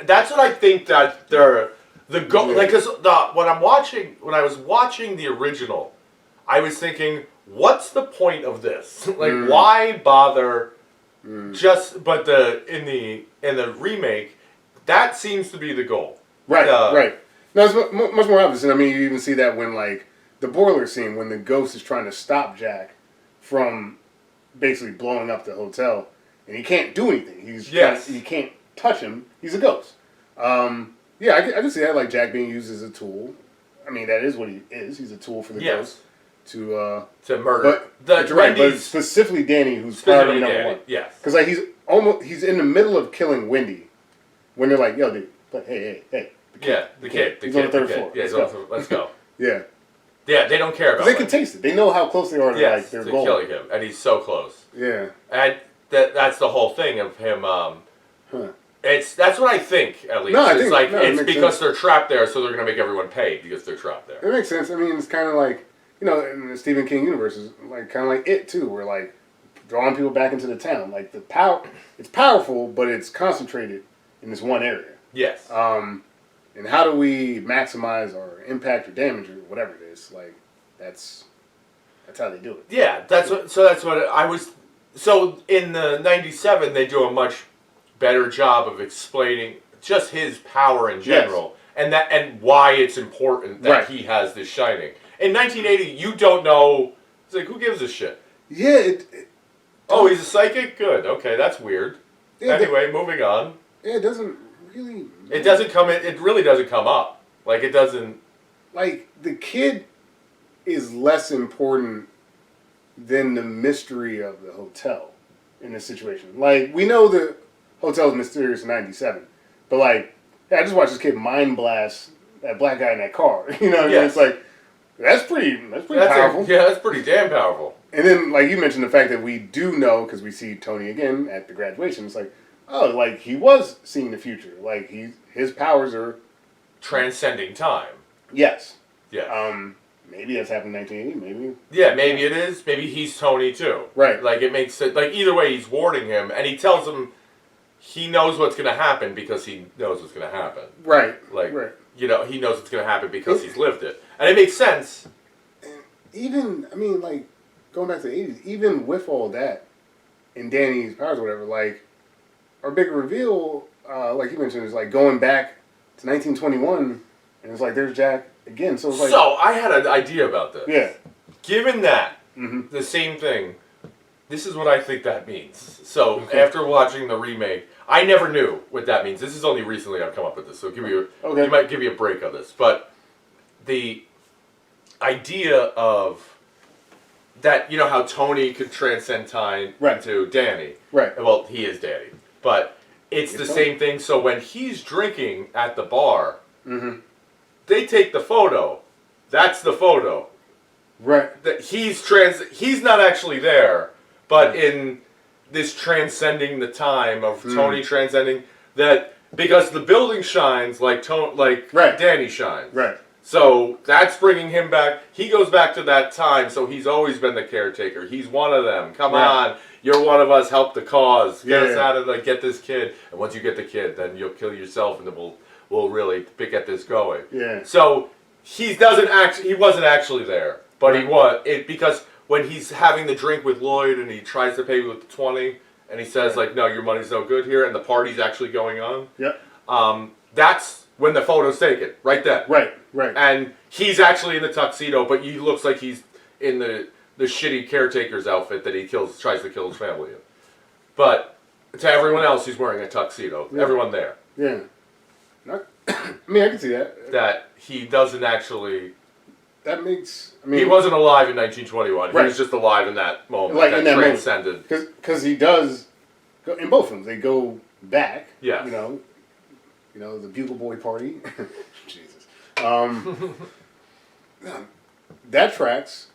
That's what I think that they're like, because when I was watching the original, I was thinking, what's the point of this? Like, why bother? But in the remake, that seems to be the goal. Right, right. No, it's much more obvious. And I mean, you even see that when, like, the boiler scene, when the ghost is trying to stop Jack from basically blowing up the hotel, and he can't do anything. He can't touch him. He's a ghost. Yeah, I can see that, like, Jack being used as a tool. I mean, that is what he is. He's a tool for the ghost to murder. But you're right, but specifically Danny, who's priority number one. Yes. Because, like, he's in the middle of killing Wendy when they're like, yo, dude, but hey. The kid. He's on the third floor. Yeah, let's go. Yeah. Yeah, they don't care about They can taste it. They know how close they are to like their goal. killing him, and he's so close. Yeah. And that's the whole thing of him. That's what I think, at least. No, It's like it it's makes because sense. they're trapped there, so they're gonna make everyone pay because they're trapped there. It makes sense. I mean, it's kind of like, you know, in the Stephen King universe, is like kind of like It too, where like drawing people back into the town. Like the power, it's powerful, but it's concentrated in this one area. Yes. And how do we maximize our impact or damage or whatever it is? Like that's how they do it. Yeah, that's what I was. So in the '97, they do a much better job of explaining just his power in general, and why it's important that he has this shining. In 1980, you don't know. It's like, who gives a shit? Yeah. Oh, he's a psychic. Good. Okay, that's weird. Yeah, anyway, moving on. Yeah, it doesn't really. It doesn't come in. It really doesn't come up. Like it doesn't. Like the kid is less important than the mystery of the hotel in this situation. Like we know the hotel is mysterious in '97, but like I just watched this kid mind blast that black guy in that car. You know what I mean? It's like that's pretty powerful. That's pretty damn powerful. And then like you mentioned the fact that we do know because we see Tony again at the graduation. It's like, oh, like he was seeing the future. Like his powers are transcending time. Yes. Yeah. Maybe that's happened in 1980. Maybe. Yeah, maybe it is. Maybe he's Tony too. Right. Like it makes it like either way he's warding him, and he tells him he knows what's going to happen because he knows what's going to happen. Right. Like right. You know, he knows what's going to happen because he's lived it, and it makes sense. even, I mean, like, going back to the 80s, even with all that, and Danny's powers or whatever, like, our big reveal, like you mentioned, is like going back to 1921, and it's like, there's Jack again. So it's like... So, I had an idea about this. Yeah. Given that, the same thing, this is what I think that means. So, after watching the remake, I never knew what that means. This is only recently I've come up with this, so you might give you a break on this. But the idea of that, you know how Tony could transcend time into Danny. Right. Well, he is Danny. But it's the same thing. So when he's drinking at the bar, they take the photo. That's the photo. Right. That he's not actually there, but in this transcending the time of Tony transcending that, because the building shines like Danny shines. Right. So that's bringing him back. He goes back to that time, so he's always been the caretaker. He's one of them. Come on, you're one of us. Help the cause. Get us out of get this kid. And once you get the kid, then you'll kill yourself, and then we'll really get this going. Yeah. So he wasn't actually there, but he was because when he's having the drink with Lloyd and he tries to pay with the 20, and he says like, "No, your money's no good here," and the party's actually going on. Yep. That's when the photo's taken, right then. Right. And he's actually in the tuxedo, but he looks like he's in the shitty caretaker's outfit that he tries to kill his family in. But to everyone else, he's wearing a tuxedo. Yeah. Everyone there. Yeah. I mean, I can see that. That he doesn't actually... That makes... I mean, he wasn't alive in 1921. Right. He was just alive in that moment. Like that in that transcended. Because he does... In both of them, they go back. Yeah. You know, the Bugle Boy party. Jesus. That tracks.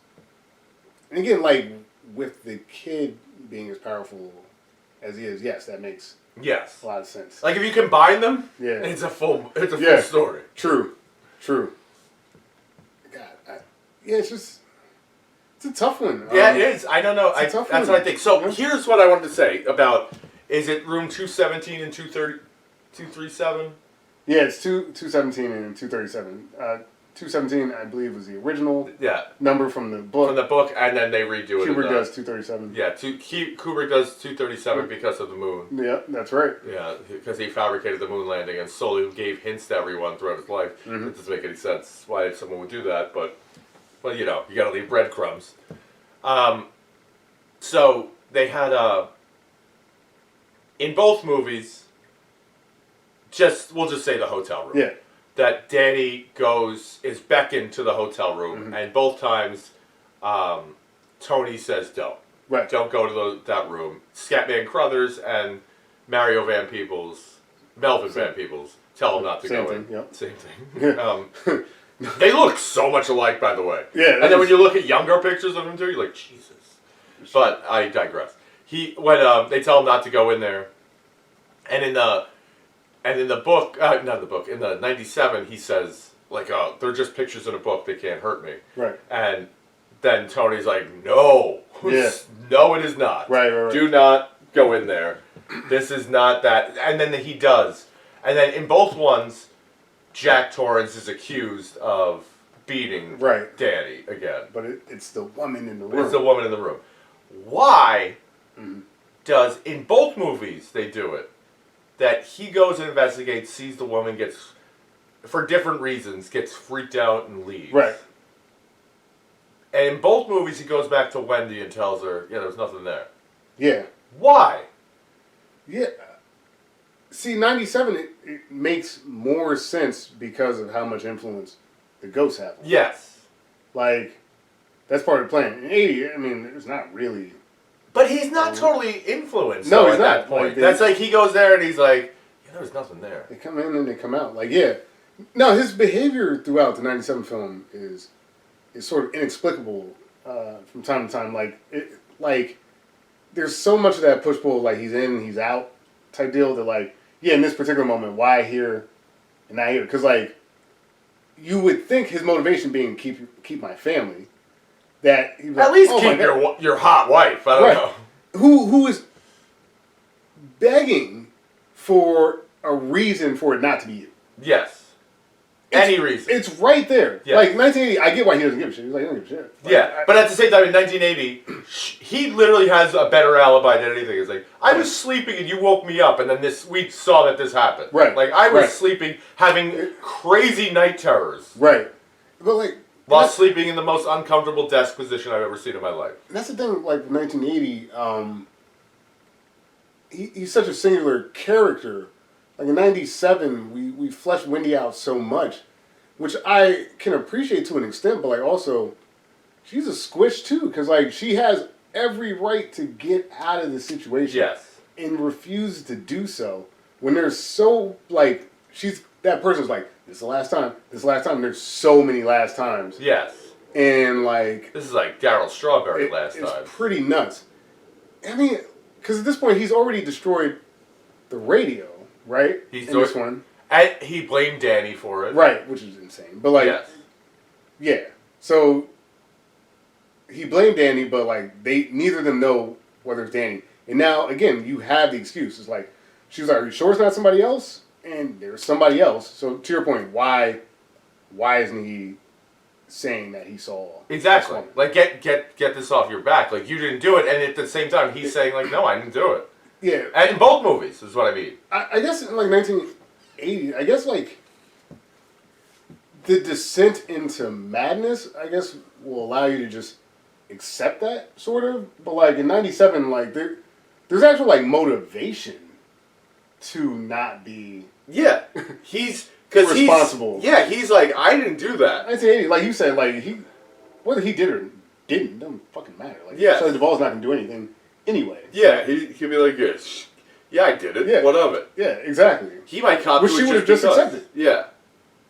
And again, like, with the kid being as powerful as he is, yes, that makes a lot of sense. Like, if you combine them, it's a full story. True. God, it's a tough one. Yeah, it is. I don't know. That's one. what I think. So here's what I wanted to say about, is it room 217 and 237? Yeah, it's 217 and 237. 217, I believe, was the original number from the book. From the book, and then they redo it. Kubrick does 237. Yeah, Kubrick does 237 because of the moon. Yeah, that's right. Yeah, because he fabricated the moon landing and slowly gave hints to everyone throughout his life. It doesn't make any sense why someone would do that, but well, you know, you got to leave breadcrumbs. So they had in both movies. We'll just say the hotel room. Yeah. That Danny is beckoned to the hotel room, and both times, Tony says don't. Right. Don't go to that room. Scatman Crothers and Melvin Van Peebles tell him not to go in. Yep. Same thing. They look so much alike, by the way. Yeah. And then when you look at younger pictures of him too, you're like, Jesus. But I digress. When they tell him not to go in there, and in the book, in the 97, he says, like, oh, they're just pictures in a book, they can't hurt me. Right. And then Tony's like, no. Yeah. No, it is not. Right. Do not go in there. This is not that. And then he does. And then in both ones, Jack Torrance is accused of beating Danny again. But it's the woman in the room. It's the woman in the room. Why does, in both movies, they do it? That he goes and investigates, sees the woman, for different reasons, gets freaked out and leaves. Right. And in both movies, he goes back to Wendy and tells her, yeah, there's nothing there. Yeah. Why? Yeah. See, 97, it makes more sense because of how much influence the ghosts have. Yes. Like, that's part of the plan. In 80, I mean, it's not really... But he's not totally influenced. No, he's at not. That point. Like That's like he goes there and he's like, yeah, there's nothing there. They come in and they come out. Like, yeah. No, his behavior throughout the 97 film is sort of inexplicable from time to time. Like, there's so much of that push-pull, like he's in, he's out type deal that, like, yeah, in this particular moment, why here and not here? Because, like, you would think his motivation being keep my family. That he was at least keep your hot wife. I don't know. Who is begging for a reason for it not to be you. Yes. any reason. It's right there. Yeah. Like 1980, I get why he doesn't give a shit. He's like, I don't give a shit. Like, Yeah, but at the same time, in 1980, he literally has a better alibi than anything. It's like, I was sleeping and you woke me up, and then we saw that this happened. Right. Like, I was Right. sleeping, having crazy night terrors, right. But like, while that's- sleeping in the most uncomfortable desk position I've ever seen in my life. And that's the thing, like 1980, he's such a singular character. Like in 97, we fleshed Wendy out so much, which I can appreciate to an extent, but like also, she's a squish too, because like she has every right to get out of the situation. Yes. And refuses to do so when there's so like that person's like, this is the last time, this is the last time, and there's so many last times. Yes. And like, This is like Daryl Strawberry last it's time. pretty nuts. I mean, because at this point he's already destroyed the radio, right? He's in this one, And he blamed Danny for it. right? Which is insane. But like, Yes. yeah. So he blamed Danny, but like neither of them know whether it's Danny. And now again, you have the excuse. It's like she was like, "Are you sure it's not somebody else?" And there's somebody else. So to your point, why isn't he saying that he saw Exactly. this woman? Like, get this off your back. Like, you didn't do it, and at the same time, he's saying, like, no, I didn't do it. Yeah. And in both movies, is what I mean. I guess in like 1980, I guess like the descent into madness, I guess, will allow you to just accept that sort of. But like in 97, like there's actual like motivation to not be Yeah. Because responsible. He's like, I didn't do that. 1980, like you said, like whether he did or didn't doesn't fucking matter. Like Yeah. Shelley Duvall's not gonna do anything anyway. Yeah, he'd be like, yeah, I did it. Yeah. What of it? Yeah, exactly. He might cop Which to she it would've just just because. accepted. Yeah.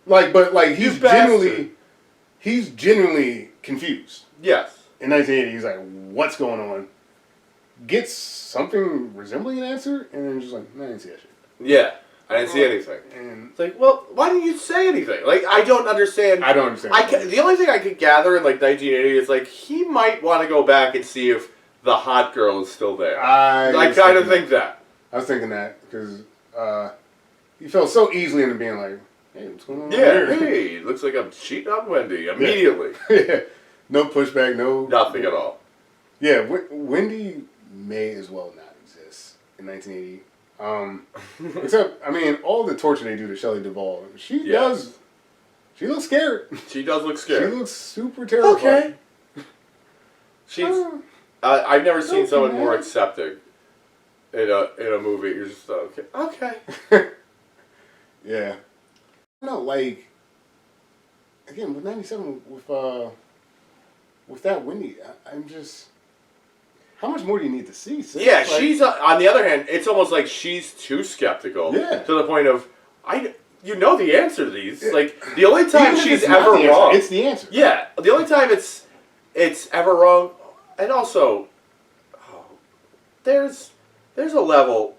Like, but like he's bastard. genuinely confused. Yes. In 1980, he's like, what's going on? Gets something resembling an answer, and then just like, no, I didn't see that shit. Yeah. I didn't see anything. And It's like, well, why didn't you say anything? Like, I don't understand. I don't understand. The only thing I could gather in, like, 1980 is, like, he might want to go back and see if the hot girl is still there. I kind of think that. I was thinking that, because he fell so easily into being like, hey, what's going on Yeah, here? hey, looks like I'm cheating on Wendy immediately. Yeah. No pushback, no... Nothing at all. Yeah, Wendy may as well not exist in 1980. Except, I mean, all the torture they do to Shelley Duvall, she looks scared. She does look She scared. looks super terrified. Okay. She's... I've never seen someone more man. accepting in a movie. You're just okay. Okay. Yeah. No, like again with 97 with that Wendy, I'm just. How much more do you need to see? Sis? Yeah, Like, she's on the other hand. It's almost like she's too skeptical. Yeah. To the point of you know the answer to these. Like the only time even if she's it's not ever the answer, wrong. it's the answer. Yeah, the only time it's ever wrong, and also, there's a level.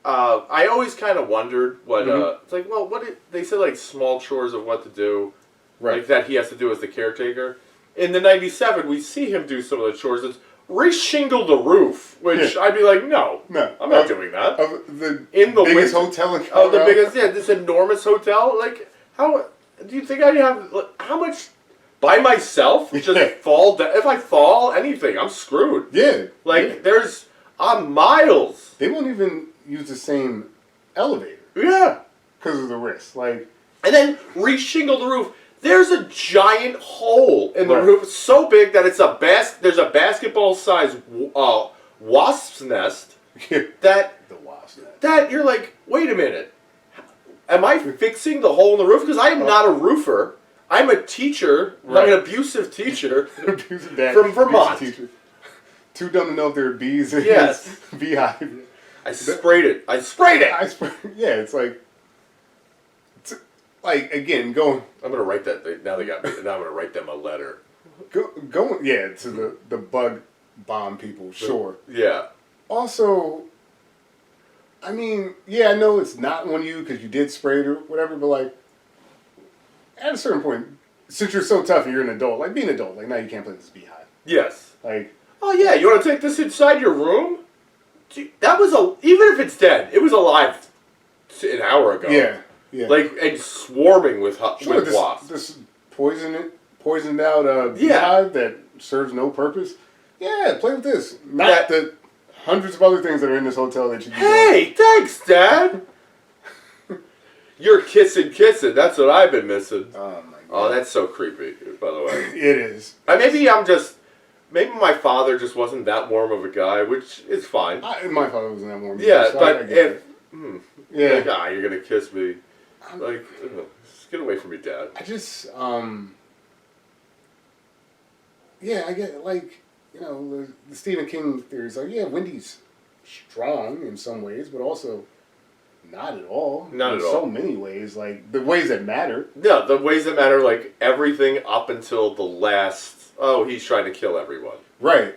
I always kind of wondered what it's like. Well, they said like small chores of what to do, Right. like that he has to do as the caretaker. In the 97, we see him do some of the chores. It's reshingle the roof, which I'd be like, no, I'm not doing that. Of the In the biggest winter- hotel in Oh, Colorado. the biggest, this enormous hotel. Like, how do you think I have? Like, how much by myself? Just fall down. If I fall, anything, I'm screwed. Yeah. Like, yeah. there's miles. They won't even use the same elevator Yeah. because of the risk. Like, And then reshingle the roof. There's a giant hole in the Right. roof, so big that it's there's a basketball-sized wasp's nest that the wasp. that you're like, wait a minute, am I fixing the hole in the roof? Because I am not a roofer. I'm a teacher. Right. I'm an abusive teacher Abusive dad, from Vermont. abusive teacher. Too dumb to know if there are bees in Yes. his beehive. I sprayed it. Yeah, it's like again going. I'm gonna write that. Now they got me. Now I'm gonna write them a letter. Going to the bug bomb people, sure. Yeah. Also, I mean, yeah, I know it's not on you because you did spray it or whatever, but like, at a certain point, since you're so tough and you're an adult, like be an adult, like now you can't play this beehive. Yes. Like, Oh yeah, you want to take this inside your room? Gee, that was even if it's dead, it was alive an hour ago. yeah. Yeah. Like, and swarming with Sure, with wasps. this poisoned out Yeah. beehive that serves no purpose. Yeah, play with this. Not the hundreds of other things that are in this hotel that you can Hey, thanks, Dad. You're kissing. That's what I've been missing. Oh my god. Oh, that's so creepy. By the way, It is. Maybe my father just wasn't that warm of a guy, which is fine. My father wasn't that warm. Yeah, so but I get if it. Yeah, like, you're gonna kiss me, like, just get away from me, Dad. I just yeah, I get like the Stephen King theory is like Wendy's strong in some ways, but also not at all. Not in at all. So many ways, like the ways that matter. No, the ways that matter, like everything up until the last. Oh, he's trying to kill everyone. Right.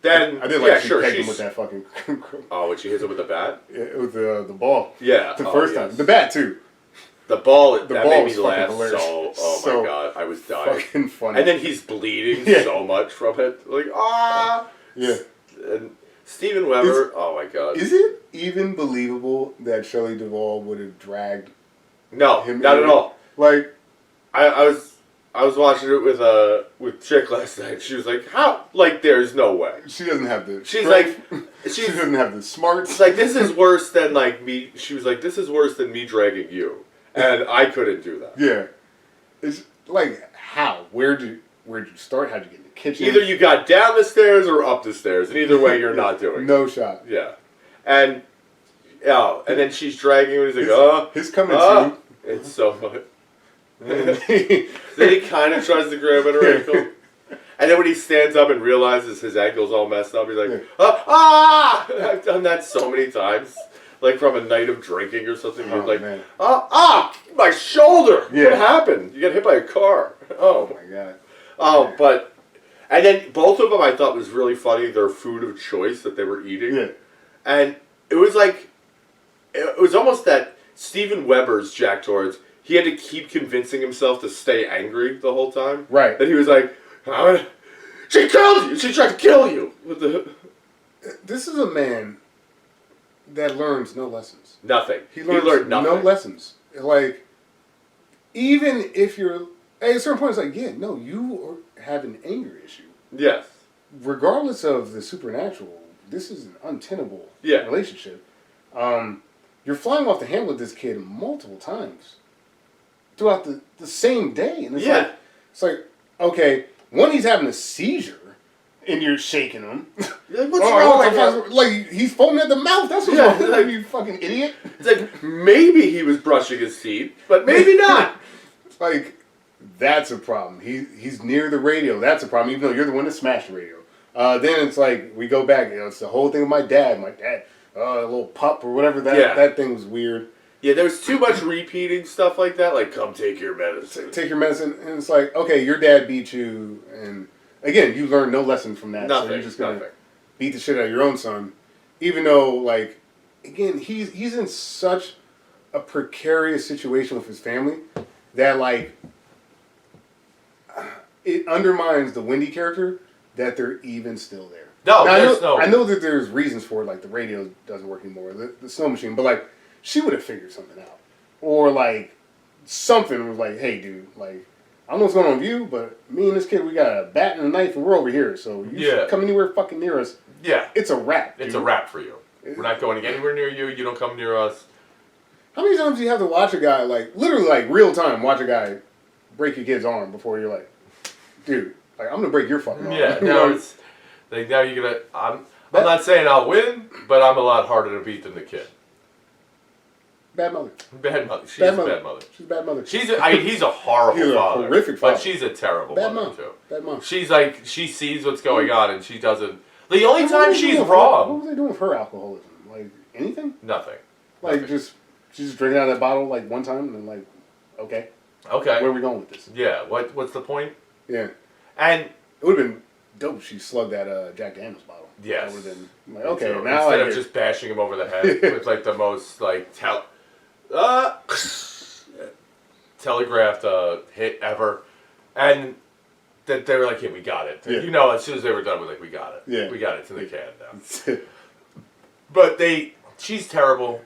Then I did like she sure, pegged him she's with that fucking oh, when she hits him with the bat. with the ball. Yeah, The first yes. time. The bat too. The ball. The That ball made was me fucking laugh hilarious. oh So my god, I was dying. Fucking funny. And then he's bleeding Yeah. so much from it, like yeah. And Steven Weber, oh my god. Is it even believable that Shelley Duvall would have dragged No, him? not in? at all. Like, I was watching it with Chick last night. She was like, "How? Like, there's no way." she doesn't have the. She's strength. like, she doesn't have the smarts. It's like, this is worse than like me. She was like, "This is worse than me dragging you," and I couldn't do that. Yeah, it's like how? Where'd you start? How'd you get in the kitchen? Either you got down the stairs or up the stairs, and either way, you're not doing it. No shot. Yeah, and then she's dragging him. And he's like, his coming to. It's so funny. Then he kind of tries to grab at her ankle. And then when he stands up and realizes his ankle's all messed up, he's like, I've done that so many times. Like from a night of drinking or something. You're like, man. My shoulder. Yeah. What happened? You got hit by a car. Oh my god. And then both of them I thought was really funny, their food of choice that they were eating. Yeah. And it was like, it was almost that Steven Weber's Jack Torrance, he had to keep convincing himself to stay angry the whole time. Right. That he was like, she killed you! She tried to kill you! This is a man that learns no lessons. Nothing. He learned nothing. no lessons. Like, even if you're at a certain point, it's like, you have an anger issue. Yes. Regardless of the supernatural, this is an untenable relationship. You're flying off the handle with this kid multiple times throughout the same day, and it's like, okay, one, he's having a seizure, and you're shaking him. Like, what's wrong with him? Like, he's foaming at the mouth. That's what's wrong with him, you fucking idiot. It's like, maybe he was brushing his teeth, but maybe not. Like, that's a problem. He's near the radio. That's a problem, even though you're the one that smashed the radio. Then it's like, we go back, it's the whole thing with my dad. A little pup or whatever, that thing was weird. Yeah, there was too much repeating stuff like that, like, come take your medicine. Take your medicine, and it's like, okay, your dad beat you, and again, you learned no lesson from that. Nothing, so you're just going to nothing. beat the shit out of your own son. Even though, like, again, he's in such a precarious situation with his family that, like, it undermines the Wendy character that they're even still there. No, now, I know that there's reasons for it, like the radio doesn't work anymore, the snow machine, but like she would have figured something out, or like something was like, hey, dude, like I don't know what's going on with you, but me and this kid, we got a bat and a knife, and we're over here, so you should come anywhere fucking near us. Yeah, it's a wrap. It's a wrap for you. We're not going anywhere near you. You don't come near us. How many times do you have to watch a guy, like literally, like real time, watch a guy break your kid's arm before you're like, dude, like I'm gonna break your fucking arm. Yeah, now it's. Like now you're gonna. I'm not saying I'll win, but I'm a lot harder to beat than the kid. Bad mother. Bad mother. She's a bad mother. She's a bad mother. He's a horrible He's a father. horrific father. But she's a terrible bad mother mom. too. Bad mom. She's like, she sees what's going on and she doesn't. The only time she's wrong. What was they doing with her alcoholism? Like anything? Nothing. Like Nothing. she's just drinking out of that bottle like one time and then like, okay. Okay. Where are we going with this? Yeah. What's the point? Yeah. And it would have been dope if she slugged that Jack Daniels bottle. Yes. That would have been like, okay, now instead of just bashing him over the head with like the most like telegraphed hit ever, and that they were like, yeah, we got it. Yeah. You know, as soon as they were done, we're like, we got it. Yeah. We got it. It's in the can now. But she's terrible.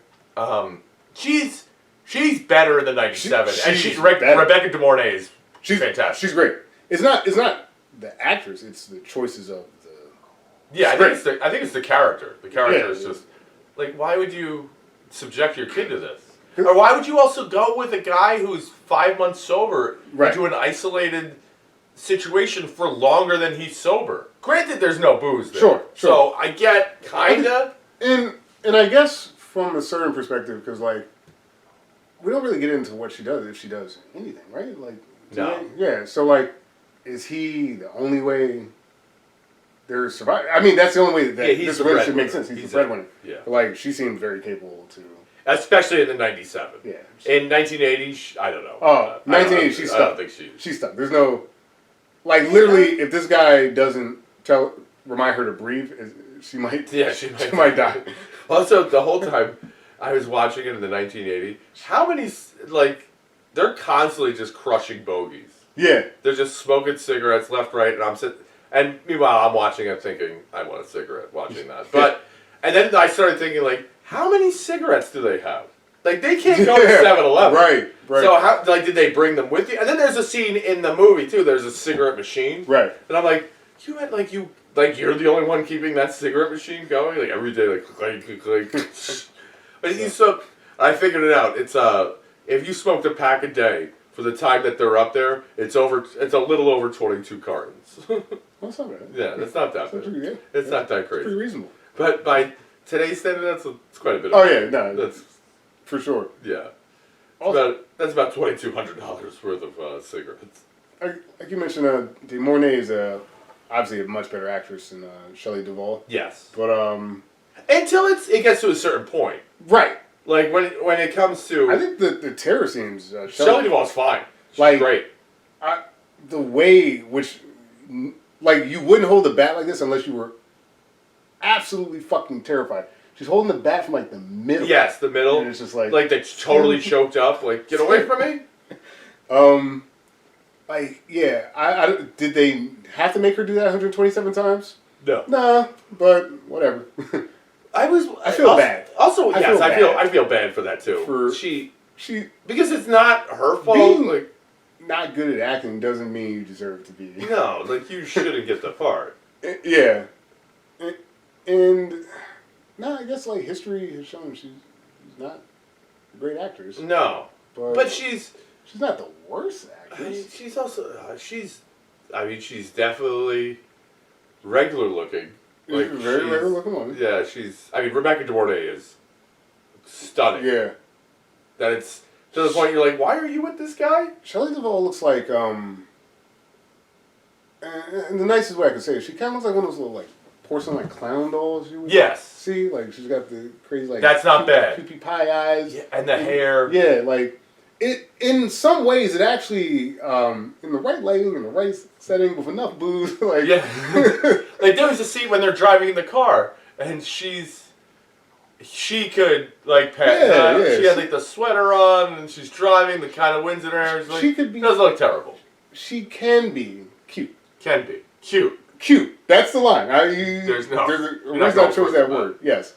She's better in the '97, and she's Rebecca De Mornay is She's fantastic. She's great. It's not the actress. It's the choices of the. Yeah, I think it's the character. The character is Yeah. just like, why would you subject your kid to this? Or why would you also go with a guy who's 5 months sober into an isolated situation for longer than he's sober? Granted, there's no booze there. Sure. So I get kinda. And I guess from a certain perspective, because like we don't really get into what she does if she does anything, right? Like No. yeah. So like, is he the only way they're surviving? I mean, that's the only way that he's this the relationship breadwinner. makes sense. He's the He's breadwinner. yeah. But like, she seems very capable to. Especially in the '97. Yeah. In 1980, I don't know. Oh, 1980, she's stuck. I don't think She's stuck. There's no, like, literally, if this guy doesn't remind her to breathe, she might. Yeah, she might die. Also, the whole time I was watching it in the 1980, how many they're constantly just crushing bogeys. Yeah. They're just smoking cigarettes left, right, and I'm sitting. And meanwhile, I'm watching it thinking, I want a cigarette watching that. But and then I started thinking, like, how many cigarettes do they have? Like, they can't go to 7-Eleven. Right. So how did they bring them with you? And then there's a scene in the movie too. There's a cigarette machine. Right. And I'm like, you're the only one keeping that cigarette machine going, like every day, like click, click, click. But I figured it out. It's if you smoked a pack a day for the time that they're up there, it's a little over 22 cartons. That's not bad. Yeah, that's not that bad. Pretty good. It's not that crazy. Pretty reasonable. But by today's standard, it's quite a bit. Oh yeah, no, that's for sure. Yeah. Also, That's about $2,200 worth of cigarettes. Like you mentioned, De Mornay is obviously a much better actress than Shelley Duvall. Yes. But until it gets to a certain point. Right. Like when it comes to, I think the terror scenes. Shelley Duvall's fine. She's like great. The way which, like, you wouldn't hold a bat like this unless you were absolutely fucking terrified. She's holding the bat from like the middle. Yes, the middle. And it's just like that's totally choked up. Like, get away from me. Like, yeah. I did they have to make her do that 127 times? No. Nah, but whatever. I feel bad. Also, I yes, feel I feel bad for that too. For she because it's not her fault. being Like, not good at acting doesn't mean you deserve to be. no, like you shouldn't get the part. Yeah, and no, I guess like history has shown she's not a great actress. No, but she's not the worst I mean, actress. she's also she's definitely regular looking. Like very regular looking woman. Yeah, Rebecca De Mornay is stunning. Yeah, That it's to the point you're like, why are you with this guy? Shelley Duvall looks like in the nicest way I could say it, she kind of looks like one of those little like porcelain like clown dolls you would see. Like she's got the crazy like that's not bad. Creepy pie eyes. Yeah, and the hair. Yeah, like it. In some ways, it actually in the right lighting, in the right setting, with enough booze. Like Yeah. Like there was a scene when they're driving in the car and she could like pass. She had like the sweater on and she's driving. The kind of winds in her hair. Like, she could be. Doesn't look terrible. She can be cute. Can be cute. Cute. That's the line. There's a reason I chose that word. Yes.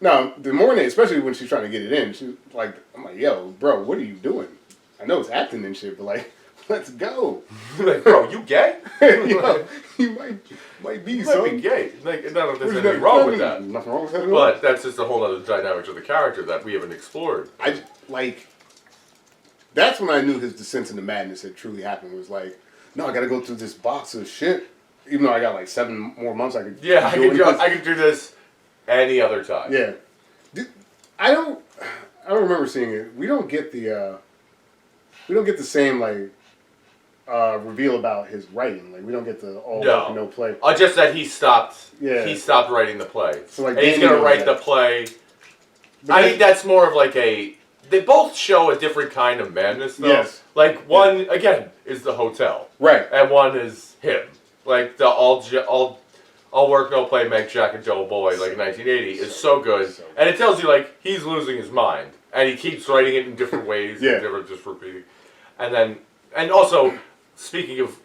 Now, De Mornay, especially when she's trying to get it in, I'm like, yo, bro, what are you doing? I know it's acting and shit, but like, let's go. Like, bro, you gay? Yo, you might be, You son. might be gay. Like, there's anything wrong with that. Nothing wrong with that at all. But that's just a whole other dynamics of the character that we haven't explored. That's when I knew his descent into madness had truly happened. Was like, no, I got to go through this box of shit. Even though I got like 7 more months, I could. Yeah, I could do this any other time. Yeah, I don't remember seeing it. We don't get the same like reveal about his writing. Like we don't get the all work and no play. Just that he stopped. Yeah. He stopped writing the play. So like, and he's gonna write the play. I think that's more of like a. They both show a different kind of madness, though. Yes. Like one again is the hotel, right, and one is him. Like the all work no play make Jack and Joe a boy like 1980 is so good, and it tells you like he's losing his mind, and he keeps writing it in different ways, just repeating, and also speaking of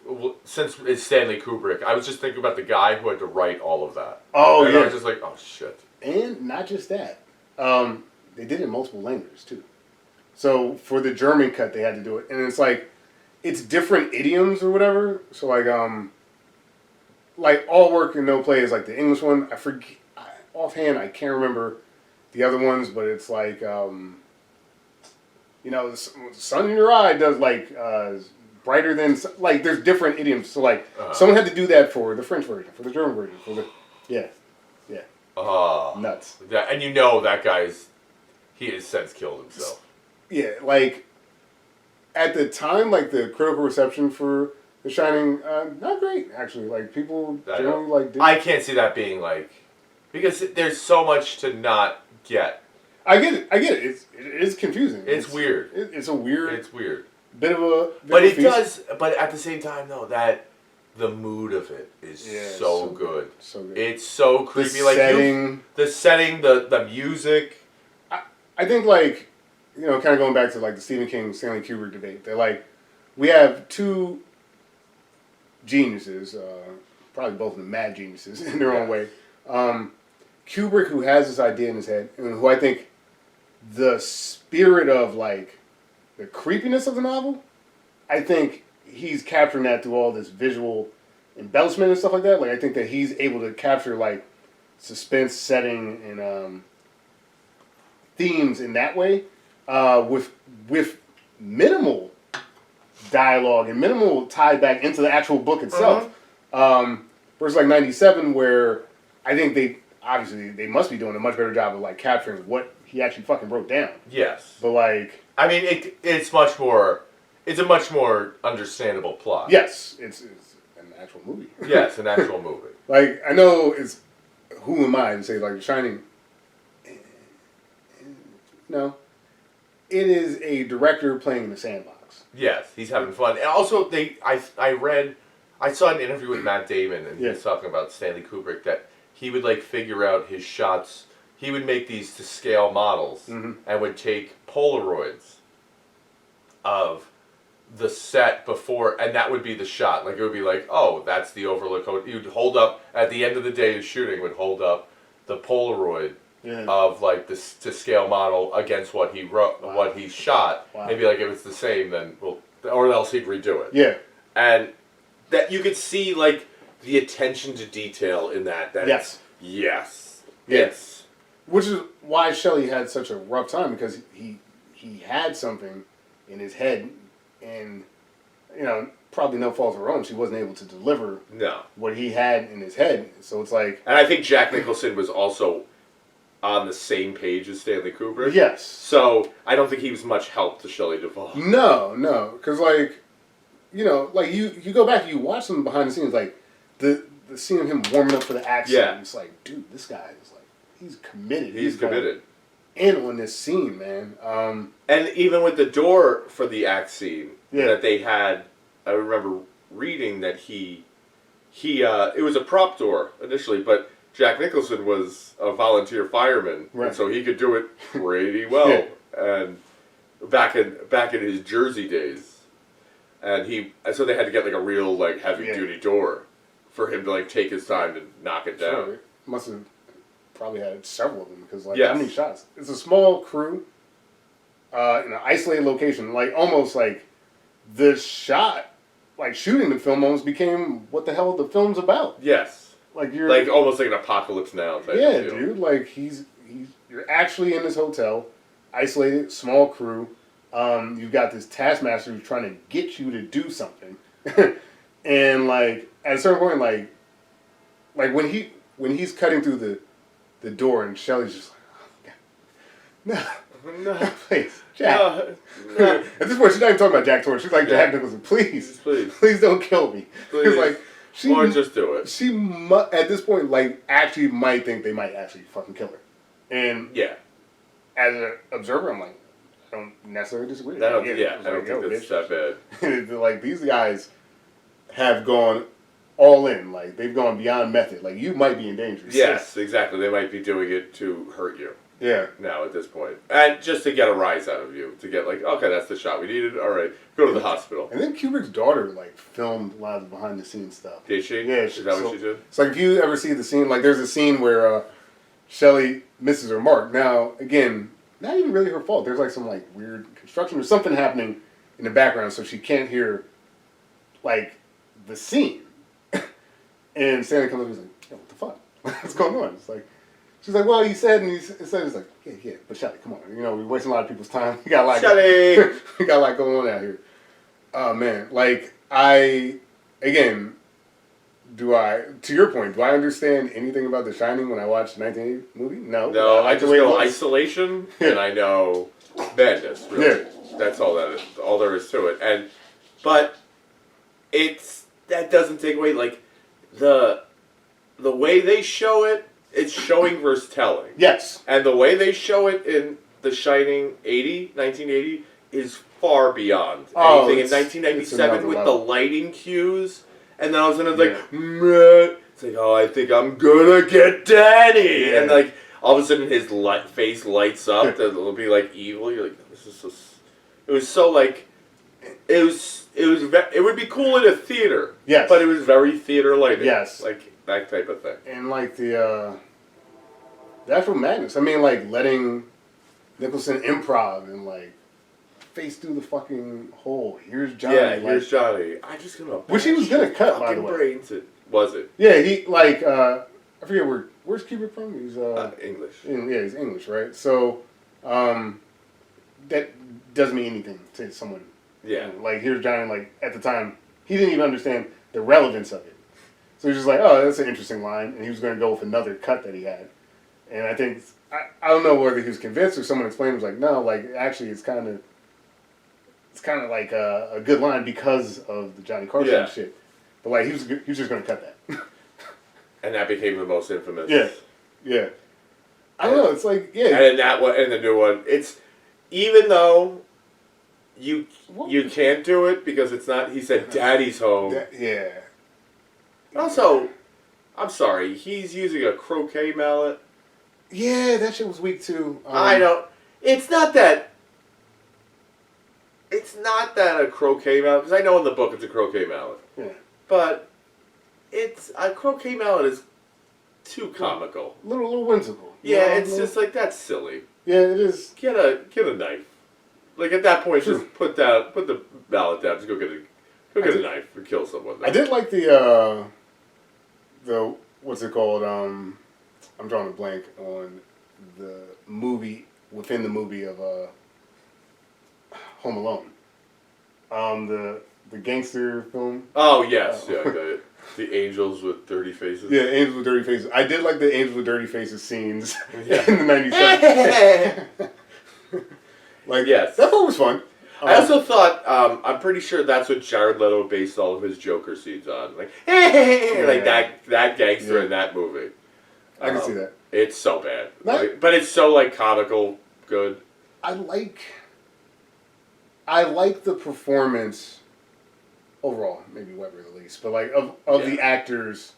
since it's Stanley Kubrick, I was just thinking about the guy who had to write all of that. Oh and yeah, I was just like, oh shit. And not just that, they did it in multiple languages too. So for the German cut, they had to do it, and it's like it's different idioms or whatever. So like all work and no play is like the English one. I forget offhand. I can't remember the other ones, but it's like the sun in your eye does like brighter than like. There's different idioms. So like someone had to do that for the French version, for the German version, for the yeah. Nuts. And that guy's he has since killed himself. Yeah, like at the time, like the critical reception for The Shining, not great actually. Like people generally like. Didn't. I can't see that being like because there's so much to not get. I get it. It is confusing. It's weird. It's a weird. It's weird. Bit of a. But it does. But at the same time, though, that the mood of it is so good. So good. It's so creepy. The like setting. The setting, the music. I think like. Kind of going back to like the Stephen King, Stanley Kubrick debate. They're like, we have two geniuses, probably both of them mad geniuses in their own way. Kubrick, who has this idea in his head, and who I think the spirit of like the creepiness of the novel, I think he's capturing that through all this visual embellishment and stuff like that. Like I think that he's able to capture like suspense, setting, and themes in that way. With minimal dialogue and minimal tie back into the actual book itself. Versus like 97, where I think they must be doing a much better job of like capturing what he actually fucking wrote down. Yes, but like I mean, it's much more. It's a much more understandable plot. Yes, it's an actual movie. Yes, an actual movie. Like I know it's who am I to say like The Shining? No. It is a director playing in the sandbox. Yes, he's having fun. And also, I saw an interview with Matt Damon, and he was talking about Stanley Kubrick, that he would like figure out his shots. He would make these to scale models and would take Polaroids of the set before, and that would be the shot. Like it would be like, oh, that's the Overlook Hotel. You'd hold up at the end of the day of shooting, would hold up the Polaroid. Of like this to scale model against what he wrote, what he shot. Maybe like if it's the same, then or else he'd redo it. Yeah, and that you could see like the attention to detail in that. Yes. Which is why Shelley had such a rough time, because he had something in his head, and probably no fault of her own, she wasn't able to deliver what he had in his head. So it's like, and I think Jack Nicholson was also on the same page as Stanley Kubrick. Yes. So I don't think he was much help to Shelley Duvall. No, because like, like you go back, you watch them behind the scenes, like the scene of him warming up for the act scene. It's like, dude, this guy is like, he's committed. He's committed. In on this scene, man. And even with the door for the act scene that they had, I remember reading that he it was a prop door initially, but Jack Nicholson was a volunteer fireman, and so he could do it pretty well. And back in his Jersey days, and so they had to get like a real like heavy duty door for him to like take his time to knock it down. Sure. Must have probably had several of them, because like how many shots? It's a small crew in an isolated location, like almost like the shot, like shooting the film almost became what the hell the film's about. Yes. Like you're like almost like an Apocalypse Now type of deal. Dude. Like you're actually in this hotel, isolated, small crew. You've got this taskmaster who's trying to get you to do something, and like at a certain point, like when he's cutting through the door, and Shelley's just like, oh, no, please, Jack. No. At this point, she's not even talking about Jack Torrance. She's like, Jack Nicholson, please don't kill me. It's like. Or just do it. She at this point, like, actually might think they might actually fucking kill her. And as an observer, I'm like, I don't necessarily disagree. I don't think that's that bad. Like, these guys have gone all in. Like, they've gone beyond method. Like, you might be in danger. Yes, exactly. They might be doing it to hurt you. Yeah. Now at this point, and just to get a rise out of you, to get like, okay, that's the shot we needed. All right, go to the hospital. And then Kubrick's daughter like filmed a lot of behind the scenes stuff. Did she? Yeah. Is that what she did? It's like if you ever see the scene, like there's a scene where Shelley misses her mark. Now again, not even really her fault. There's like some like weird construction or something happening in the background, so she can't hear like the scene. And Stanley comes up and he's like, "Yo, what the fuck? What's going on?" It's like, she's like, "Well, you said," and he said, "It's like, yeah, but Shelly, come on, you know, we're wasting a lot of people's time. We got a lot, we got a lot going on out here." Oh man, like to your point, do I understand anything about The Shining when I watched the 1980 movie? No. No, I just know isolation and I know madness. Really, that's all that is. All there is to it. But that doesn't take away like the way they show it. It's showing versus telling. Yes. And the way they show it in The Shining 1980 is far beyond anything in 1997 with the lighting cues. And then all of a sudden it's like, meh. It's like, oh, I think I'm gonna get Danny. Yeah. And like, all of a sudden his face lights up. It'll be like evil. You're like, this is so... It was so like... It would be cool in a theater. Yes. But it was very theater lighting. Yes. Like, that type of thing. And like the actual madness. I mean, like letting Nicholson improv and like face through the fucking hole. Here's Johnny. Yeah, here's Johnny. I just gonna. Which he was gonna cut, by the way. Brains. Was it? Yeah, he like I forget where's Kubrick from. He's English. He's English, right? So that doesn't mean anything to someone. Yeah. Like here's Johnny. Like at the time, he didn't even understand the relevance of it. So he's just like, oh, that's an interesting line, and he was going to go with another cut that he had. And I think I don't know whether he was convinced or someone explained. Was like, no, like actually, it's kind of like a good line because of the Johnny Carson shit. But like he was just going to cut that. And that became the most infamous. Yeah. I don't know. It's like And in that one, and the new one, it's even though you can't do it because it's not. He said, "Daddy's home." Yeah. Also, I'm sorry, he's using a croquet mallet. Yeah, that shit was weak too. I don't. It's not that. It's not that a croquet mallet, because I know in the book it's a croquet mallet. Yeah. But it's a croquet mallet is too comical. Little whimsical. Yeah, it's just like that's silly. Yeah, it is. Get a knife. Like at that point, just put the mallet down. Just go get a knife and kill someone. I did like the what's it called? I'm drawing a blank on the movie within the movie of Home Alone. The gangster film. Oh yes, yeah, I got it. The angels with dirty faces. Yeah, angels with dirty faces. I did like the angels with dirty faces scenes in the '97. Like yes, that part was fun. I also thought, I'm pretty sure that's what Jared Leto based all of his Joker scenes on. Like, like that gangster in that movie. I can see that. It's so bad. But it's so, like, comical good. I like the performance overall, maybe Weber at least, but, like, of the actors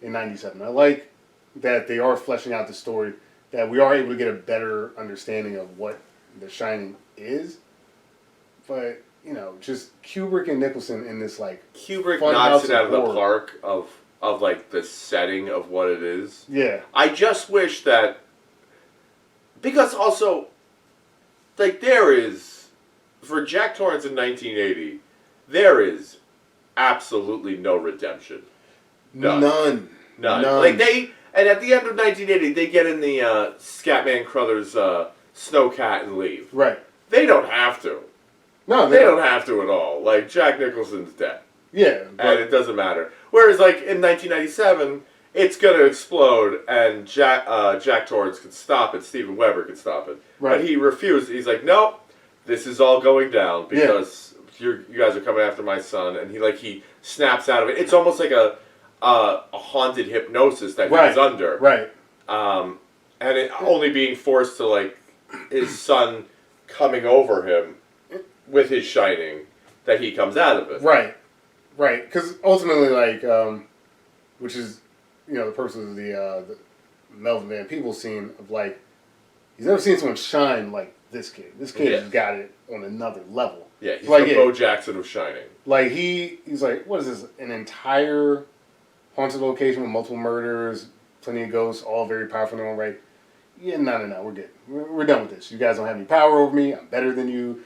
in '97. I like that they are fleshing out the story, that we are able to get a better understanding of what The Shining is. But, you know, just Kubrick and Nicholson in this, like... Kubrick knocks it out of the park of like, the setting of what it is. Yeah. I just wish that... Because also, like, there is... For Jack Torrance in 1980, there is absolutely no redemption. None. Like, and at the end of 1980, they get in the Scatman Crothers Snowcat and leave. Right. They don't have to. No, they don't have to at all. Like, Jack Nicholson's dead. Yeah. And it doesn't matter. Whereas, like, in 1997, it's going to explode, and Jack Torrance could stop it. Steven Weber could stop it. Right. But he refused. He's like, nope, this is all going down because you guys are coming after my son. And he snaps out of it. It's almost like a haunted hypnosis that he's under. Right. And it only being forced to, like, his son coming over him with his shining, that he comes out of it. Right. Because ultimately, like, which is, you know, the purpose of the Melvin Van Peebles scene of, like, he's never seen someone shine like this kid. This kid has got it on another level. Yeah, he's like the Bo Jackson of Shining. Like, he's like, what is this? An entire haunted location with multiple murders, plenty of ghosts, all very powerful in their own right. yeah, no, we're good. We're done with this. You guys don't have any power over me. I'm better than you.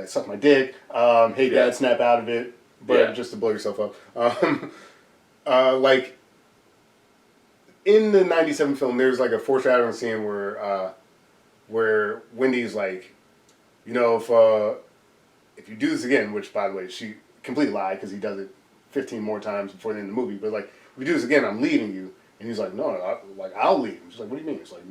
Suck my dick. Hey, Dad, snap out of it. But just to blow yourself up. Like, in the 97 film, there's like a foreshadowing scene where Wendy's like, you know, if you do this again, which, by the way, she complete lie because he does it 15 more times before the end of the movie, but like, if you do this again, I'm leaving you. And he's like, no, I'll leave. She's like, what do you mean? It's like,